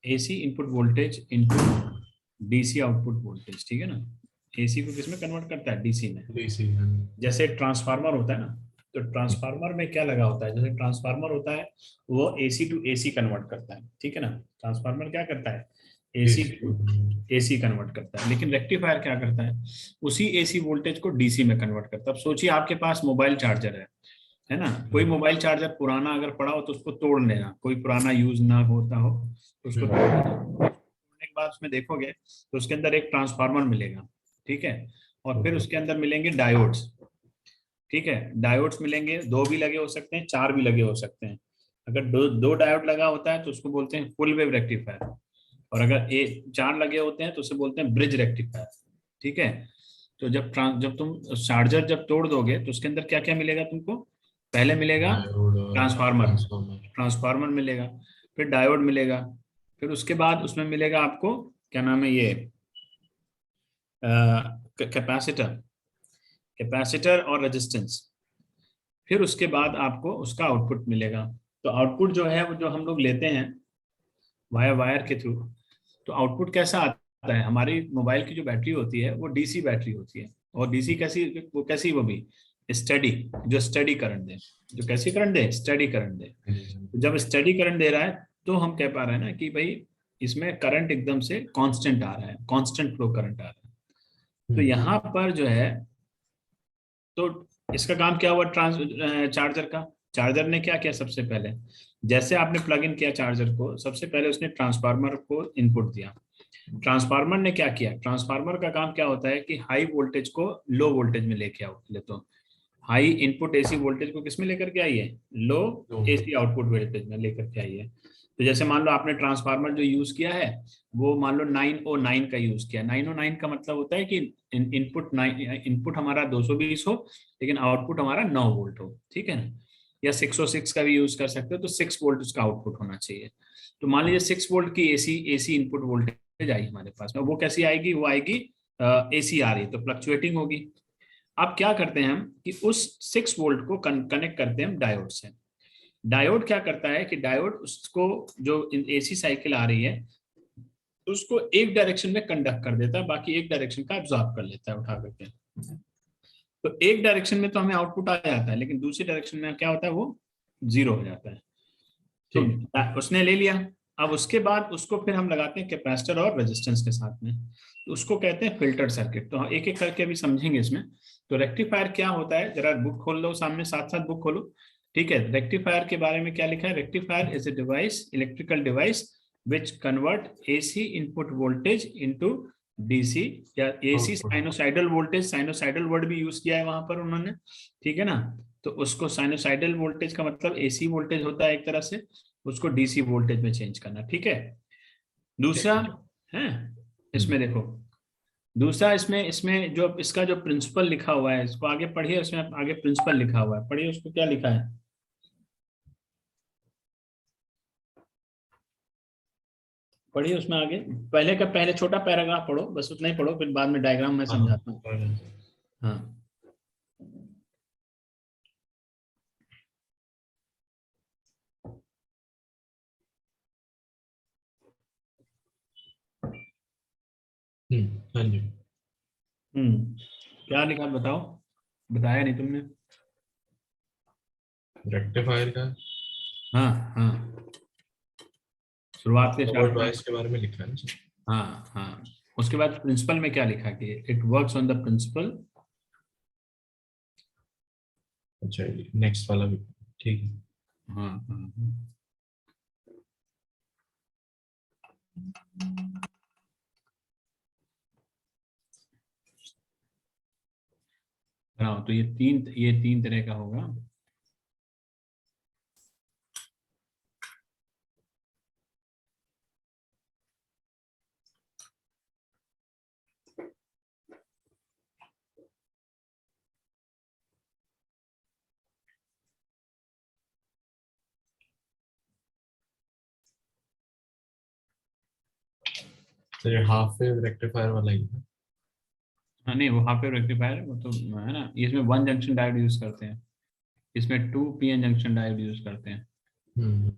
AC input voltage into DC output voltage. ठीक है ना, एसी को किसमें कन्वर्ट करता है? डीसी में। डीसी। जैसे ट्रांसफार्मर होता है ना, तो ट्रांसफार्मर में क्या लगा होता है? जैसे ट्रांसफार्मर होता है वो एसी टू एसी कन्वर्ट करता है, ठीक है ना, ट्रांसफार्मर क्या करता है? एसी टू एसी कन्वर्ट करता है। लेकिन रेक्टिफायर क्या करता है? उसी एसी वोल्टेज को डीसी में कन्वर्ट करता है। अब सोचिए आपके पास मोबाइल चार्जर है ना, कोई मोबाइल चार्जर पुराना अगर पड़ा हो तो उसको तोड़ लेना, कोई पुराना यूज ना होता हो तो उसको तोड़ लेना। तोड़ने के बाद उसमें देखोगे तो उसके अंदर एक ट्रांसफार्मर मिलेगा, ठीक है, और फिर उसके अंदर मिलेंगे डायोड्स। ठीक है, डायोड्स मिलेंगे, 2 भी लगे हो सकते हैं, 4 भी लगे हो सकते हैं। अगर दो डायोड लगा होता है तो उसको बोलते हैं फुल वेव रेक्टिफायर, और अगर 4 लगे होते हैं तो उसे बोलते हैं ब्रिज रेक्टिफायर। ठीक है, तो जब तुम चार्जर जब तोड़ दोगे तो उसके अंदर क्या क्या मिलेगा तुमको? पहले मिलेगा ट्रांसफार्मर, ट्रांसफार्मर मिलेगा, फिर डायोड मिलेगा, फिर उसके बाद उसमें मिलेगा आपको क्या नाम है ये, कैपेसिटर, कैपेसिटर और रेजिस्टेंस। फिर उसके बाद आपको उसका आउटपुट मिलेगा। तो आउटपुट जो है वो जो हम लोग लेते हैं वायर के थ्रू, तो आउटपुट कैसा आता है? हमारी मोबाइल की जो बैटरी होती है वो डीसी बैटरी होती है, और डीसी कैसी, वो कैसी, वो भी स्टडी, जो स्टडी करंट दे, जो कैसी करंट दे? स्टडी करंट दे। तो जब स्टडी करंट दे रहा है तो हम कह पा रहे हैं ना कि भाई इसमें करंट एकदम से कांस्टेंट आ रहा है, कांस्टेंट फ्लो करंट आ रहा है। तो यहाँ पर जो है, तो इसका काम क्या हुआ चार्जर का? चार्जर ने क्या किया? सबसे पहले जैसे आपने प्लग इन किया चार्जर को, सबसे पहले उसने ट्रांसफार्मर को इनपुट दिया। ट्रांसफार्मर ने क्या किया? ट्रांसफार्मर का काम क्या होता है कि हाई वोल्टेज को लो वोल्टेज में लेके आओ, ले तो हाई इनपुट एसी वोल्टेज को किस में लेकर के आई है? लो एसी आउटपुट वोल्टेज में लेकर के आई है। तो जैसे मान लो आपने ट्रांसफार्मर जो यूज किया है वो मान लो 909 का यूज किया। 909 का मतलब होता है कि इनपुट हमारा 220 हो लेकिन आउटपुट हमारा 9 वोल्ट हो, ठीक है ना। या 606 का भी यूज कर सकते हो, तो 6 वोल्ट उसका आउटपुट होना चाहिए। तो मान लीजिए 6 वोल्ट की एसी इनपुट वोल्टेज आई हमारे पास में, वो कैसी आएगी? वो आएगी एसी आ रही तो फ्लक्चुएटिंग होगी। अब क्या करते हैं हम कि उस 6 वोल्ट को कनेक्ट करते हैं हम डायोड से। डायोड क्या करता है कि डायोड उसको जो एसी साइकिल आ रही है उसको एक डायरेक्शन में कंडक्ट कर देता है, बाकी एक डायरेक्शन का एब्जॉर्ब कर लेता है उठा करके। तो एक डायरेक्शन में तो हमें आउटपुट आ जाता है, लेकिन दूसरी डायरेक्शन में क्या होता है? वो 0 हो जाता है। तो उसने ले लिया। अब उसके बाद उसको फिर हम लगाते हैं कैपेसिटर और रेजिस्टेंस के साथ में, तो उसको कहते हैं फिल्टर सर्किट। तो एक एक करके अभी समझेंगे इसमें। तो रेक्टिफायर क्या होता है, जरा बुक खोल लो सामने, साथ साथ बुक खोलो। ठीक है, रेक्टिफायर के बारे में क्या लिखा है? Rectifier is a device, electrical device which convert AC input voltage into DC या AC sinusoidal voltage. Sinusoidal word भी यूज किया है वहां पर उन्होंने, ठीक है ना। तो उसको साइनोसाइडल वोल्टेज का मतलब एसी वोल्टेज होता है एक तरह से, उसको डीसी वोल्टेज में चेंज करना, ठीक है। दूसरा है इसमें देखो, दूसरा इसमें इसमें जो इसका जो प्रिंसिपल लिखा हुआ है, इसको आगे पढ़िए, इसमें आगे प्रिंसिपल लिखा हुआ है, पढ़िए उसको क्या लिखा है। पढ़िए उसमें आगे, पहले छोटा पैराग्राफ पढ़ो, बस उतना ही पढ़ो, फिर बाद में डायग्राम में समझाता हूँ। हाँ हाँ जी। क्या लिखा बताओ, बताया नहीं तुमने। रेक्टिफायर का हाँ हाँ, शुरुआत से फॉरवर्ड स्टार्ट बायस के बारे में लिखा है ना सर? हाँ हाँ, उसके बाद प्रिंसिपल में क्या लिखा कि it works on the principle. अच्छा, नेक्स्ट वाला भी ठीक है। हाँ हाँ हाँ, तो ये तीन तरह का होगा। तो ये हाफ वेव रेक्टिफायर वाला ही है। हाँ नहीं, वो हाफ वेव रेक्टिफायर वो तो है ना, इसमें वन जंक्शन डायोड यूज करते हैं, इसमें 2 PN जंक्शन डायोड यूज करते हैं। हम्म।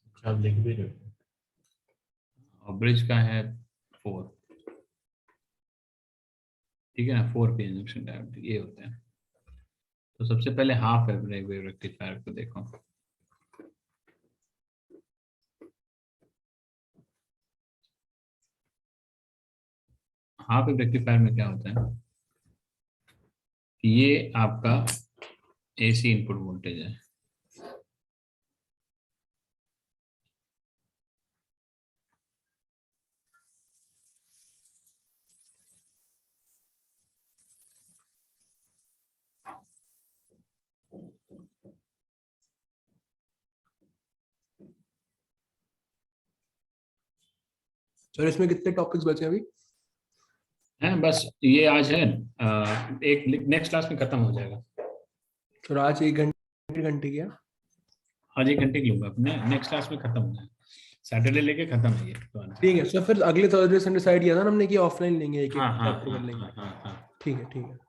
अच्छा, आप लिख भी रहे हो। और ब्रिज का है 4, ठीक है ना, 4 PN जंक्शन डायोड ये होते हैं। तो सबसे पहले हाफ वेव रेक्टिफायर को देखो। हाफ वेव रेक्टिफायर में क्या होता है कि ये आपका AC इनपुट वोल्टेज है, सर इसमें कितने टॉपिक्स बचे हैं अभी? बस ये आज है, एक नेक्स्ट क्लास में खत्म हो जाएगा। सर आज 1 घंटे किया? आज 1 घंटे की लूंगा अपने, नेक्स्ट क्लास में खत्म हो जाएगा, सैटरडे लेके खत्म है ये तो। ठीक है सर, फिर अगले थर्सडे से डिसाइड किया था ना हमने कि ऑफलाइन लेंगे, एक एक हाँ हाँ चैप्टर हाँ कर लेंगे। हाँ हाँ हाँ। ठीक है ठीक है।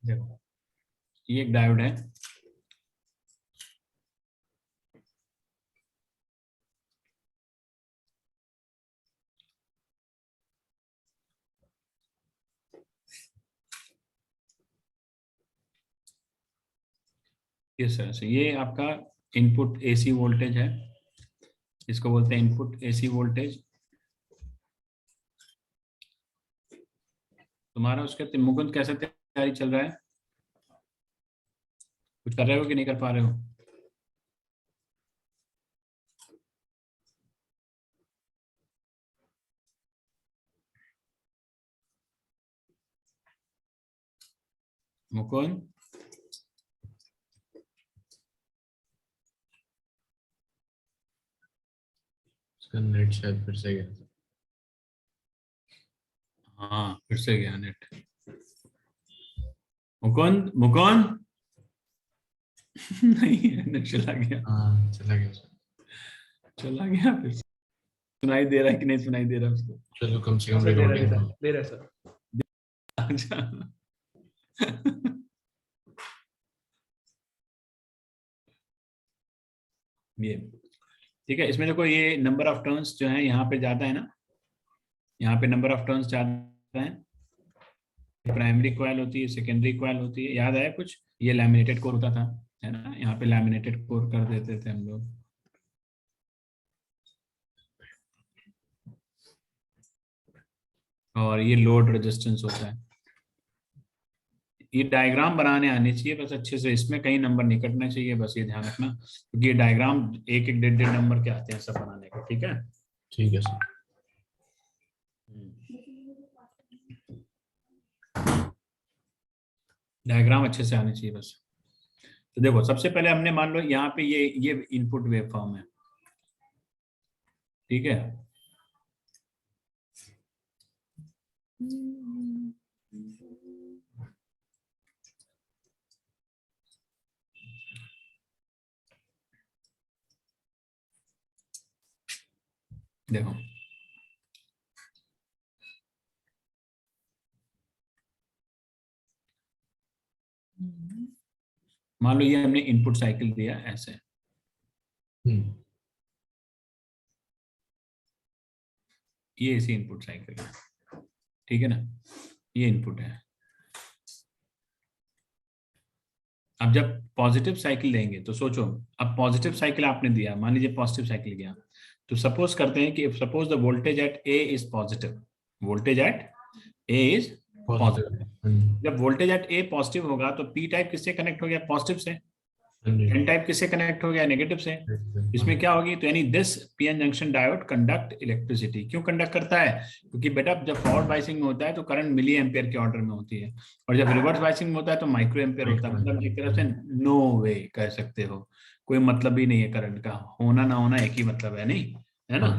देखो ये एक डायोड है, इस तरह से ये आपका इनपुट AC वोल्टेज है, इसको बोलते हैं इनपुट AC वोल्टेज। तुम्हारा उसके मुकुंद कैसे तैयारी चल रहा है, कुछ कर रहे हो कि नहीं कर पा रहे हो? मुकुंद उसका नेट शायद फिर से गया था। हाँ फिर से गया नेट। मुकुंद मुकुंद नहीं है, नेट चला गया, हाँ, चला गया सर। चला गया फिर से। सुनाई दे रहा है कि नहीं सुनाई दे रहा है उसको? चलो, कम से कम सर दे रहे रिकॉर्डिंग हैं हो। सर, दे रहे हैं सर। अच्छा ये ठीक है, इसमें देखो ये नंबर ऑफ टर्न्स जो है यहाँ पे ज्यादा है ना, यहाँ पे नंबर ऑफ टर्न्स ज्यादा है। प्राइमरी कॉइल होती है, सेकेंडरी कॉइल होती है, याद आया कुछ? ये लैमिनेटेड कोर होता था, है ना, यहाँ पे लैमिनेटेड कोर कर देते थे हम लोग। और ये लोड रेजिस्टेंस होता है। ये डायग्राम बनाने आने चाहिए बस अच्छे से, इसमें कहीं नंबर नहीं कटना चाहिए, बस ये ध्यान रखना, क्योंकि ये डायग्राम एक एक 1.5 नंबर के आते हैं सब बनाने के, ठीक है। ठीक है सर। डायग्राम अच्छे से आने चाहिए बस। तो देखो सबसे पहले हमने मान लो यहाँ पे ये इनपुट वेव फॉर्म है, ठीक है। देखो मान लो ये हमने इनपुट साइकिल दिया ऐसे, ये ऐसी इनपुट साइकिल है, ठीक है ना, ये इनपुट है। अब जब पॉजिटिव साइकिल देंगे तो सोचो, अब पॉजिटिव साइकिल आपने दिया, मान लीजिए पॉजिटिव साइकिल गया, तो सपोज करते हैं कि suppose the voltage at A is positive, voltage at A is positive. जब वोल्टेज एट ए पॉजिटिव होगा तो पी टाइप किससे कनेक्ट हो गया, पॉजिटिव से। एन टाइप किससे कनेक्ट हो गया, नेगेटिव से। इसमें क्या होगी, तो यानी this PN junction diode conduct electricity. क्यों कंडक्ट करता है, क्योंकि बेटा जब फॉरवर्ड बाइसिंग होता है तो करंट मिली एम्पियर के ऑर्डर में होती है, और जब रिवर्स बाइसिंग होता है तो माइक्रो एम्पियर होता है। मतलब एक तरह से नो वे कह सकते हो, कोई मतलब ही नहीं है करंट का, होना ना होना एक ही मतलब है, नहीं है ना।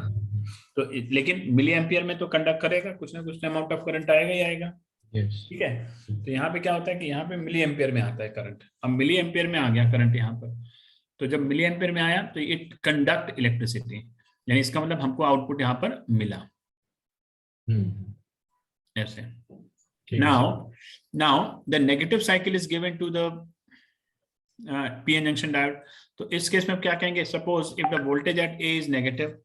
तो लेकिन मिली एम्पियर में तो कंडक्ट करेगा, कुछ ना कुछ अमाउंट ऑफ करंट आएगा ही आएगा, ठीक है। तो यहाँ पे क्या होता है कि यहाँ पे मिली एम्पियर में आता है करंट। अब मिली एम्पियर में आ गया करंट यहाँ पर, तो जब मिली एम्पियर में आया तो इट कंडक्ट इलेक्ट्रिसिटी, यानी इसका मतलब हमको आउटपुट यहाँ पर मिला ऐसे। Now the negative cycle is given to the PN junction diode. तो इस केस में क्या कहेंगे, suppose if the voltage at A is negative,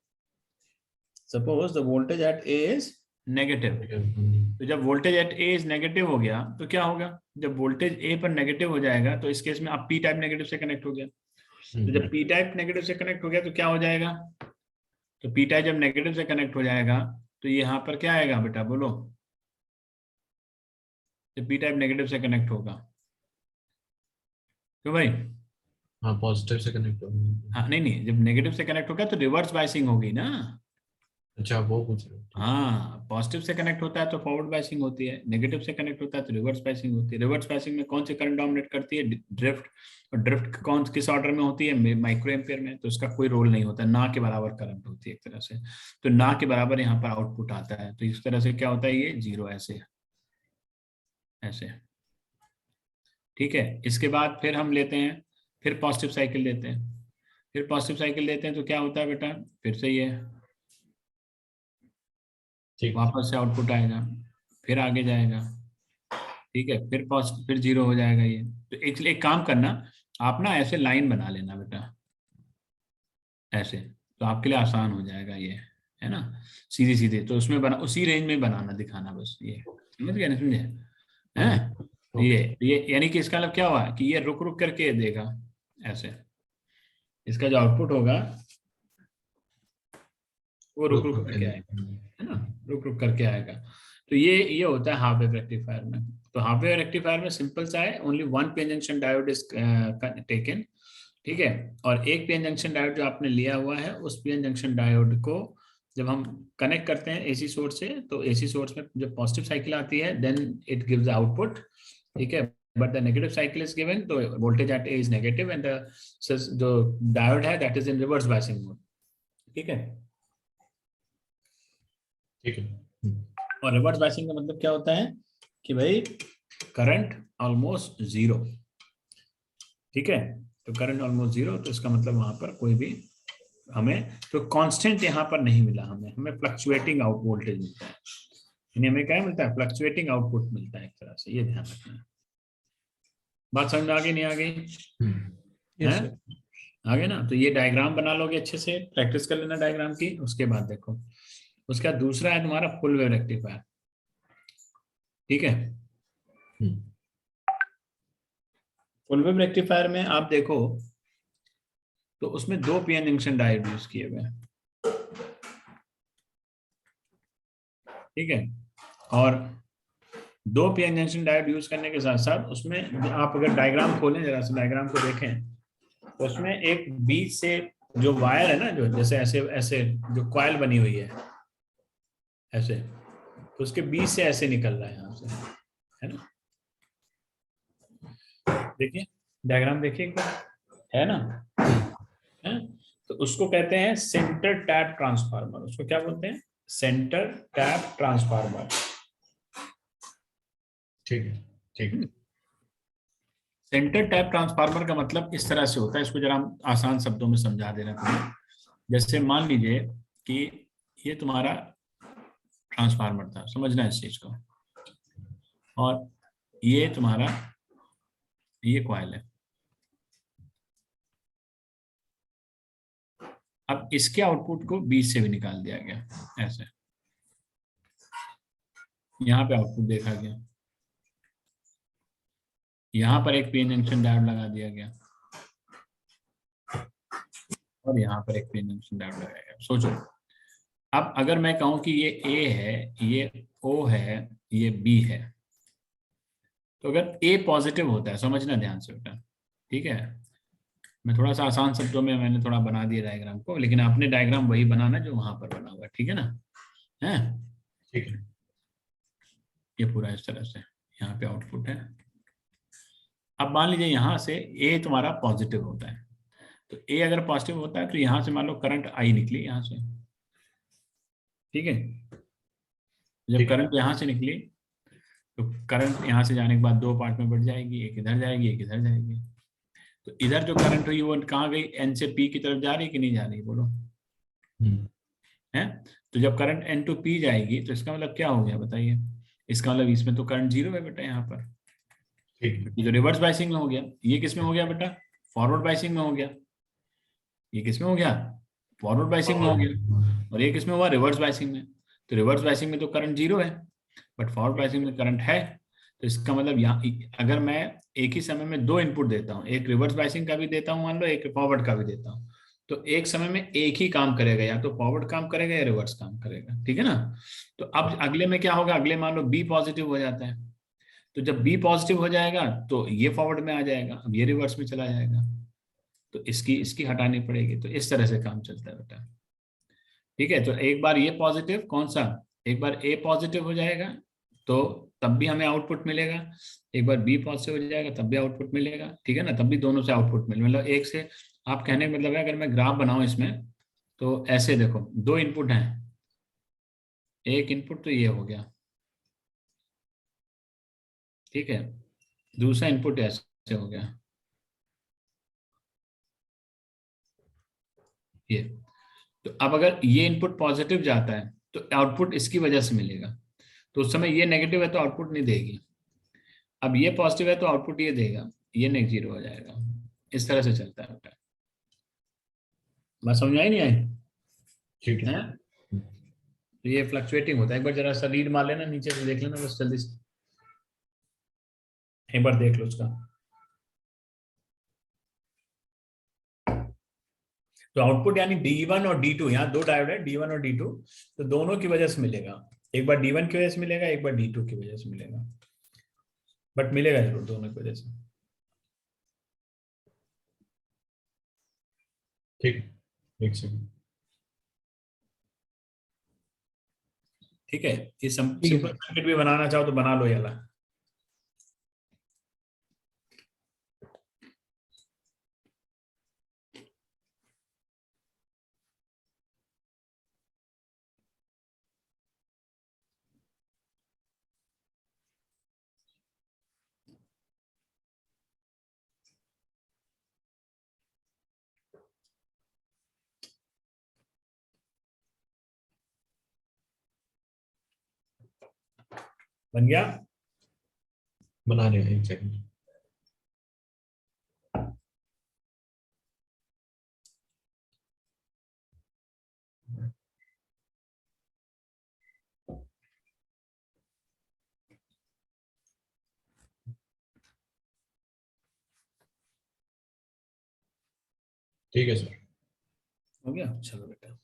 suppose the voltage at A is negative. तो जब voltage at A is negative हो गया तो क्या होगा, जब वोल्टेज ए पर नेगेटिव हो जाएगा तो इस केस में अब पी टाइप नेगेटिव से कनेक्ट हो गया। तो जब पी टाइप नेगेटिव से कनेक्ट हो गया तो क्या हो जाएगा, तो पी टाइप जब नेगेटिव से कनेक्ट हो जाएगा तो यहाँ पर क्या आएगा बेटा, बोलो। जब पी टाइप नेगेटिव से कनेक्ट होगा, क्यों भाई, हाँ पॉजिटिव से कनेक्ट होगा। हाँ नहीं, जब नेगेटिव से कनेक्ट होगा तो रिवर्स बाइसिंग होगी ना। अच्छा वो पूछ रहे हो। हाँ, पॉजिटिव से कनेक्ट होता है तो फॉरवर्ड बाइसिंग होती है, नेगेटिव से कनेक्ट होता है तो रिवर्स बाइसिंग होती है। रिवर्स बाइसिंग में कौन सी करंट डोमिनेट करती है, ड्रिफ्ट। और ड्रिफ्ट कौन किस ऑर्डर में होती है, माइक्रो एम्पियर में, तो इसका कोई रोल नहीं होता, ना के बराबर करंट होती है एक तरह से। तो ना के बराबर यहाँ पर आउटपुट आता है, तो इस तरह से क्या होता है, ये जीरो ऐसे ऐसे, ठीक है। इसके बाद फिर हम लेते हैं, फिर पॉजिटिव साइकिल लेते हैं, फिर पॉजिटिव साइकिल लेते हैं तो क्या होता है बेटा, फिर से ये वापस से आउटपुट आएगा, फिर आगे जाएगा, ठीक है, फिर जीरो हो जाएगा ये। तो एक काम करना, आप ना ऐसे लाइन बना लेना बेटा ऐसे, तो आपके लिए आसान हो जाएगा ये, है ना, सीधी सीधी। तो उसमें बना, उसी रेंज में बनाना दिखाना बस, ये समझ गए ना, समझे हैं। ये यानी कि इसका मतलब क्या हुआ कि ये रुक रुक करके देगा ऐसे, इसका जो आउटपुट होगा वो रुक रुक करके आएगा, है ना, रुक रुक करके आएगा। तो ये होता है हाफ वेव रेक्टिफायर में। तो हाफ वेव रेक्टिफायर में सिंपल सा है, only one PN junction diode is taken, ठीक है। और एक पीएन जंक्शन डायोड जो आपने लिया हुआ है, उस पीएन जंक्शन डायोड को जब हम कनेक्ट करते हैं एसी सोर्स से, तो एसी सोर्स में जब पॉजिटिव साइकिल आती है देन इट गिव्स आउटपुट, ठीक है। But the negative cycle is given, तो voltage at A is negative and जो डायोड है that is in reverse biasing mode, ठीक है। ठीक है। और रिवर्स बायसिंग का मतलब क्या होता है कि भाई करंट ऑलमोस्ट जीरो, ठीक है। तो करंट ऑलमोस्ट जीरो, तो इसका मतलब वहां पर कोई भी हमें तो कांस्टेंट यहाँ पर नहीं मिला, हमें फ्लक्चुएटिंग आउट वोल्टेज मिलता है, यानी हमें क्या मिलता है, फ्लक्चुएटिंग आउटपुट मिलता है एक तरह से, ये ध्यान रखना है। बात समझ में आ गई, नहीं आ गई, आगे ना। तो ये डायग्राम बना लोगे अच्छे से, प्रैक्टिस कर लेना डायग्राम की। उसके बाद देखो, उसका दूसरा है तुम्हारा फुल वेव रेक्टिफायर, ठीक है। फुल वेव रेक्टिफायर में आप देखो तो उसमें दो पीएन जंक्शन डायोड यूज किए हुए हैं, ठीक है। और दो पीएन जंक्शन डायोड यूज करने के साथ साथ उसमें आप अगर डायग्राम खोलें, जरा सा डायग्राम को देखें, तो उसमें एक बीच से जो वायर है ना, जो जैसे ऐसे ऐसे जो कॉइल बनी हुई है ऐसे, तो उसके बी से ऐसे निकल रहा है यहाँ से, है ना। देखिए डायग्राम देखिए एक बार, है ना, है? तो उसको कहते हैं सेंटर टैप ट्रांसफार्मर। उसको क्या बोलते हैं? Centre tap transformer. ठीक है, ठीक है। सेंटर टैप ट्रांसफार्मर का मतलब इस तरह से होता है, इसको जरा हम आसान शब्दों में समझा देना पड़ेगा। जैसे मान लीजिए कि ये तुम्हारा ट्रांसफार्मर था, समझना इस चीज को, और ये तुम्हारा ये कॉइल है। अब इसके आउटपुट को बीच से भी निकाल दिया गया ऐसे, यहाँ पे आउटपुट देखा गया, यहाँ पर एक पीएन जंक्शन डायोड लगा दिया गया, और यहाँ पर एक पीएन जंक्शन डायोड लगाया गया। सोचो, अब अगर मैं कहूँ कि ये ए है, ये ओ है, ये बी है, तो अगर ए पॉजिटिव होता है, समझना ध्यान से बेटा, ठीक है। मैं थोड़ा सा आसान शब्दों में मैंने थोड़ा बना दिया डायग्राम को, लेकिन आपने डायग्राम वही बनाना जो वहां पर बना हुआ है, ठीक है ना, है। ठीक है। ये पूरा इस तरह से यहाँ पे आउटपुट है। अब मान लीजिए यहाँ से ए तुम्हारा पॉजिटिव होता है, तो ए अगर पॉजिटिव होता है तो यहाँ से मान लो करंट आई निकली यहाँ से, ठीक है। जब करंट यहाँ से निकली तो करंट यहाँ से जाने के बाद दो पार्ट में बढ़ जाएगी, एक इधर जाएगी, एक इधर जाएगी। तो इधर जो करंट हुई वो कहाँ गई? एन से पी की तरफ जा रही कि नहीं जा रही, बोलो, है। तो जब करंट एन टू पी जाएगी तो इसका मतलब क्या हो गया बताइए? इसका मतलब इसमें तो करंट जीरो है बेटा यहाँ पर, ये तो रिवर्स बाइसिंग में हो गया। ये किस में हो गया बेटा? फॉरवर्ड बाइसिंग में हो गया। ये किस में हो गया? फॉरवर्ड बाइसिंग में हो गया। और ये किस में हुआ? रिवर्स बाइसिंग में। तो रिवर्स बाइसिंग में तो करंट जीरो है, बट फॉरवर्ड बाइसिंग में करंट है। तो इसका मतलब यहाँ अगर मैं एक ही समय में दो इनपुट देता हूँ, एक रिवर्स बाइसिंग का भी देता हूँ मान लो, एक फॉरवर्ड का भी देता हूँ, तो एक समय में एक ही काम करेगा, या तो फॉरवर्ड काम करेगा या रिवर्स काम करेगा, ठीक है ना। तो अब अगले में क्या होगा? अगले मान लो बी पॉजिटिव हो जाता है, तो जब बी पॉजिटिव हो जाएगा तो ये फॉरवर्ड में आ जाएगा, अब ये रिवर्स में चला जाएगा, तो इसकी इसकी हटानी पड़ेगी। तो इस तरह से काम चलता है बेटा, ठीक है। तो एक बार ये पॉजिटिव, कौन सा, एक बार ए पॉजिटिव हो जाएगा तो तब भी हमें आउटपुट मिलेगा, एक बार बी पॉजिटिव हो जाएगा तब भी आउटपुट मिलेगा, ठीक है ना, तब भी दोनों से आउटपुट मिलेगा। मतलब एक से, आप कहने का मतलब है अगर मैं ग्राफ बनाऊं इसमें, तो ऐसे देखो, दो इनपुट हैं, एक इनपुट तो ये हो गया, ठीक है, दूसरा इनपुट ऐसे हो गया ये। तो अब अगर ये इनपुट पॉजिटिव जाता है तो आउटपुट इसकी वजह से मिलेगा, तो उस समय ये नेगेटिव है तो आउटपुट नहीं देगी। अब ये पॉजिटिव है तो आउटपुट ये देगा, ये नेगेटिव जीरो हो जाएगा। इस तरह से चलता है बेटा। बात समझ आई नहीं आई? ठीक है। तो ये फ्लक्चुएटिंग होता है। एक बार जरा सा रीड मार लेना नीचे से, देख लेना बस जल्दी से, एक बार देख लो उसका। तो आउटपुट यानी D1 और D2, यहाँ दो डायोड है D1 और D2, तो दोनों की वजह से मिलेगा। एक बार D1 की वजह से मिलेगा, एक बार D2 की वजह से मिलेगा, बट मिलेगा जरूर दोनों की वजह से। ठीक, एक सेकंड। ठीक है, ये सिंपल सर्किट भी बनाना चाहो तो बना लो ये वाला। बन गया? बना रहे हैं, एक सेकंड। ठीक है सर। हो गया, चलो बेटा।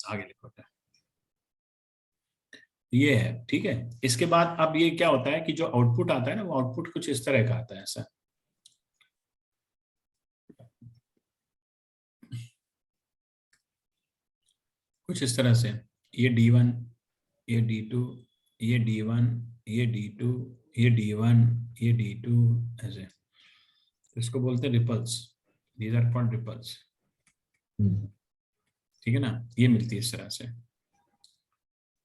आगे लिखो बेटा। ये है, ठीक है। इसके बाद अब ये क्या होता है कि जो आउटपुट आता है ना, वो आउटपुट कुछ इस तरह का आता है, ऐसा। कुछ इस तरह से, ये D1, ये D2, ये D1, ये D2, ये D1, ये D2, ऐसे। इसको बोलते हैं ripples, these are called ripples. ठीक है ना, ये मिलती है इस तरह से।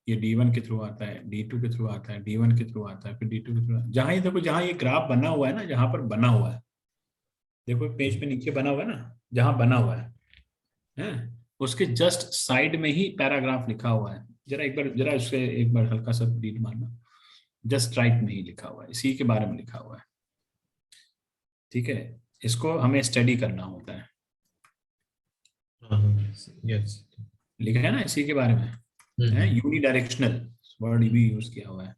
ये D1 के थ्रू आता है, D2 के थ्रू आता है, D1 के थ्रू आता है, फिर D2 के थ्रू। जहां ये देखो, जहां ये ग्राफ बना हुआ है ना, जहां पर बना हुआ है, देखो पेज पे नीचे बना हुआ है ना, जहां बना हुआ है, उसके जस्ट साइड में ही पैराग्राफ लिखा हुआ है। जरा एक बार, जरा उससे एक बार हल्का सा रीड मारना। जस्ट राइट में ही लिखा हुआ है, इसी के बारे में लिखा हुआ है। ठीक है, इसको हमें स्टडी करना होता है। यस, लिखा है ना इसी के बारे में, है यूनिडायरेक्शनल वर्ड भी यूज किया हुआ है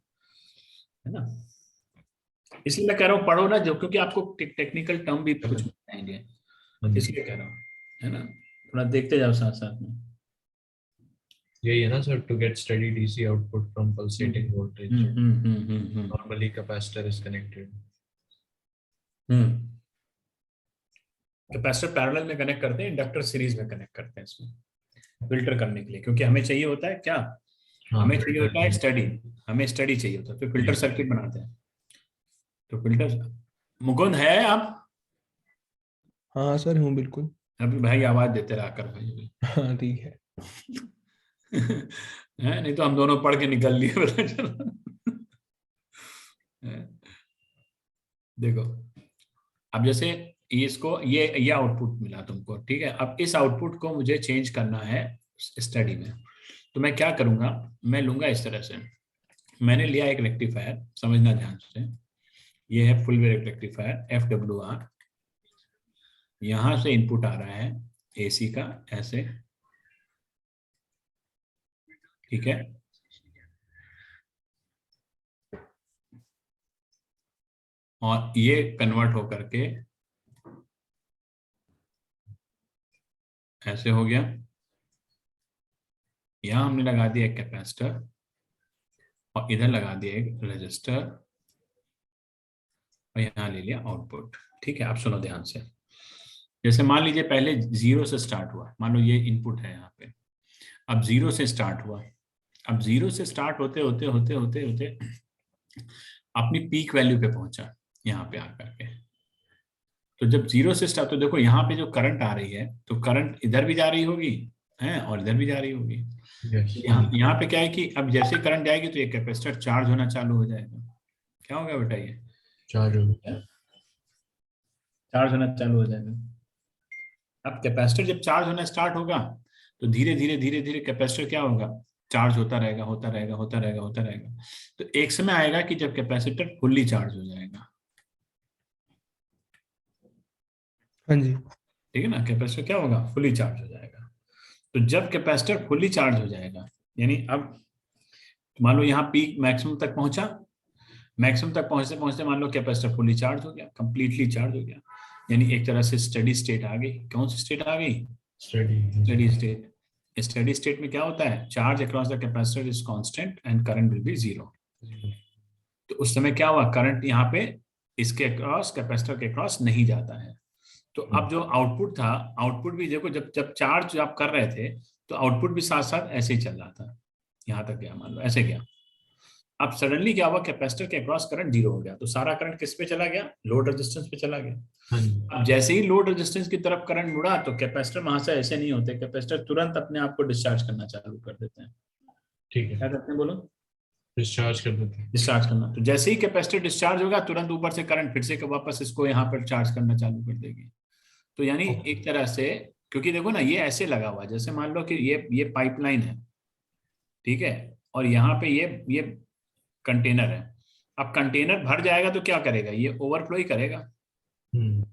ना। इसलिए मैं कह रहा हूँ पढ़ो ना, जो क्योंकि आपको टेक्निकल टर्म भी कुछ आएंगे, इसलिए कह रहा हूँ, है ना। थोड़ा देखते जाओ साथ साथ में। यही है ना sir, to get steady DC output from pulsating voltage, normally capacitor is connected. Capacitor parallel में कनेक्ट करते हैं, इंडक्टर सीरीज में कनेक्ट करते हैं इसमें फिल्टर करने के लिए, क्योंकि हमें चाहिए होता है क्या, हमें चाहिए होता है स्टडी, हमें स्टडी चाहिए होता है, तो फिल्टर सर्किट बनाते हैं। तो फिल्टर, मुकुंद है आप? हाँ सर हूँ बिल्कुल। अभी भाई आवाज देते रहा कर भाई। हाँ ठीक है। है, नहीं तो हम दोनों पढ़ के निकल लिए पता चला। देखो, अब जैसे इसको ये आउटपुट मिला तुमको, ठीक है। अब इस आउटपुट को मुझे चेंज करना है स्टडी में, तो मैं क्या करूंगा, मैं लूंगा इस तरह से। मैंने लिया एक रेक्टिफायर, समझना ध्यान से, ये है फुल वेव रेक्टिफायर FWR। यहां से इनपुट आ रहा है AC का, ऐसे, ठीक है। और ये कन्वर्ट होकर के ऐसे हो गया। यहां हमने लगा दिया एक कैपेसिटर और इधर लगा दिया एक रेजिस्टर और यहाँ ले लिया आउटपुट। ठीक है, आप सुनो ध्यान से। जैसे मान लीजिए पहले 0 से स्टार्ट हुआ, मान लो ये इनपुट है यहाँ पे, अब 0 से स्टार्ट हुआ। अब 0 से स्टार्ट होते होते होते होते होते अपनी पीक वैल्यू पे पहुंचा यहाँ पे आकर के। तो जब 0 से स्टार्ट, तो देखो यहाँ पे जो करंट आ रही है, तो करंट इधर भी जा रही होगी है और इधर भी जा रही होगी। यहाँ पे क्या है कि अब जैसे करंट जाएगी तो ये कैपेसिटर चार्ज होना चालू हो जाएगा। क्या होगा बेटा, ये चार्ज होना चालू हो जाएगा। अब कैपेसिटर जब चार्ज होना स्टार्ट होगा तो धीरे धीरे धीरे धीरे कैपेसिटर क्या होगा, चार्ज होता रहेगा होता रहेगा होता रहेगा होता रहेगा। तो एक समय आएगा कि जब कैपेसिटर फुल्ली चार्ज हो जाएगा। हाँ जी। ठीक है ना, कैपेसिटर क्या होगा, फुल्ली चार्ज हो जाएगा। तो जब कैपेसिटर फुल्ली चार्ज हो जाएगा, यानी अब मान लो यहाँ पीक मैक्सिमम तक पहुंचा, मैक्सिमम तक पहुंचते पहुंचते मान लो कैपेसिटर फुल्ली चार्ज हो गया, कंप्लीटली चार्ज हो गया, यानी एक तरह से स्टेडी स्टेट आ गई। कौन सी स्टेट आ गई, स्टेडी स्टेट। स्टेडी स्टेट में क्या होता है, charge across the capacitor is constant and current will be 0। तो उस समय क्या हुआ, करंट यहाँ पे इसके अक्रॉस, कैपेसिटर के अक्रॉस नहीं जाता है। तो अब जो आउटपुट था, आउटपुट भी देखो, जब जब चार्ज आप कर रहे थे तो आउटपुट भी साथ साथ ऐसे ही चल रहा था, यहाँ तक गया, मान लो ऐसे गया। अब सडनली क्या हुआ, कैपेसिटर के अक्रॉस करंट 0 हो गया, तो सारा करंट किस पे चला गया, लोड रेजिस्टेंस पे चला गया। अब जैसे ही लोड रेजिस्टेंस की तरफ करंट मुड़ा तो कैपेसिटर वहां से ऐसे नहीं होते, कैपेसिटर तुरंत अपने आप को डिस्चार्ज करना चालू कर देते हैं। ठीक है, क्या करते हैं बोलो, डिस्चार्ज कर देते हैं। डिस्चार्ज करना। तो जैसे ही कैपेसिटर डिस्चार्ज होगा तुरंत ऊपर से करंट फिर से वापस इसको यहाँ पर चार्ज करना चालू कर देगी। तो यानी एक तरह से, क्योंकि देखो ना ये ऐसे लगा हुआ, जैसे मान लो कि ये पाइपलाइन है, ठीक है, और यहाँ पे ये कंटेनर है। अब कंटेनर भर जाएगा तो क्या करेगा, ये ओवरफ्लो ही करेगा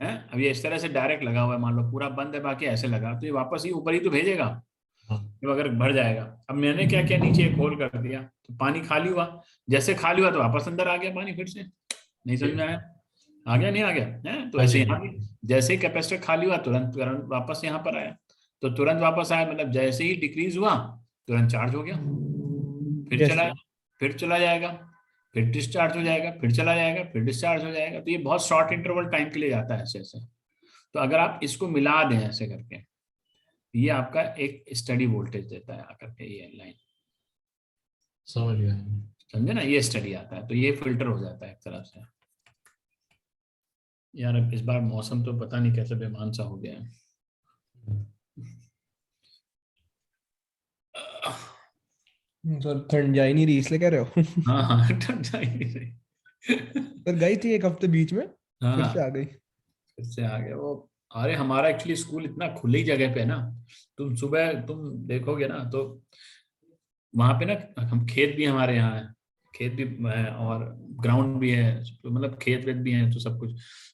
है। अब ये इस तरह से डायरेक्ट लगा हुआ है, मान लो पूरा बंद है, बाकी ऐसे लगा, तो ये वापस ही ऊपर ही तो भेजेगा जब अगर भर जाएगा। अब मैंने क्या किया, नीचे एक होल कर दिया तो पानी खाली हुआ, जैसे खाली हुआ तो वापस अंदर आ गया पानी, फिर से नहीं समझ में आया, आ गया नहीं आ गया है। तो ऐसे यहाँ भी जैसे ही कैपेसिटर खाली हुआ तुरंत करंट वापस यहाँ पर आया, तो तुरंत वापस आया, मतलब जैसे ही डिक्रीज हुआ तुरंत चार्ज हो गया, फिर चला, फिर चला जाएगा, फिर डिस्चार्ज हो जाएगा, फिर चला जाएगा, फिर डिस्चार्ज हो जाएगा। तो ये बहुत शॉर्ट इंटरवल टाइम के लिए जाता है ऐसे ऐसे। तो अगर आप इसको मिला दें ऐसे करके, ये आपका एक स्टडी वोल्टेज देता है आकर के, ये लाइन, समझ गया। समझे ना, ये स्टडी आता है, तो ये फिल्टर हो जाता है एक तरह से। यार अब इस बार मौसम तो पता नहीं कैसे बेमान सा हो गया है। सर ठंड जा ही नहीं रही इसलिए कह रहे हो? हाँ हाँ ठंड जा ही नहीं रही। सर गई थी एक हफ्ते बीच में, फिर से हाँ आ गई। फिर से आ गया वो। अरे हमारा एक्चुअली स्कूल इतना खुली जगह पे है ना, तुम सुबह तुम देखोगे ना तो वहां पे ना, हम खेत भी हमारे यहाँ है, खेत भी है और ग्राउंड भी है, तो मतलब खेत वेत भी है, तो सब कुछ।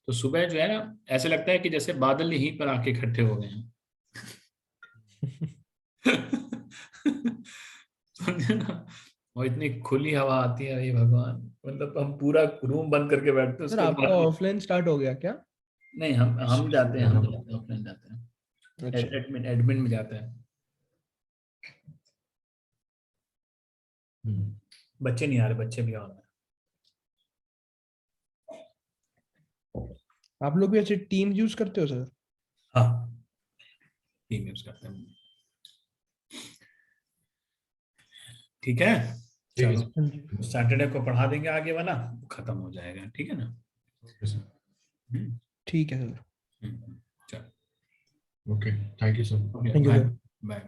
तो सुबह जो है ना, ऐसे लगता है कि जैसे बादल यहीं पर आके इकट्ठे हो गए हैं। समझे ना, और इतनी खुली हवा आती है, ये भगवान, मतलब हम पूरा रूम बंद करके बैठते हैं सर उसके आपका बाद। ऑफलाइन स्टार्ट हो गया क्या? नहीं, हम जाते हैं, हम जाते हैं, ऑफलाइन जाते हैं, अच्छा। एडमिन एडमिन में जाते हैं। बच्चे नहीं आ रहे, बच्चे भी आ रहे हैं। आप लोग भी ऐसे टीम यूज करते हो सर? हाँ टीम यूज करते हैं। ठीक है, ठीक है चलो हाँ जी। सैटरडे को पढ़ा देंगे आगे वाला, खत्म हो जाएगा, ठीक है ना। सर। हम्म, ठीक है सर। चलो okay, thank you sir. Okay thank you bye. Sir. Bye.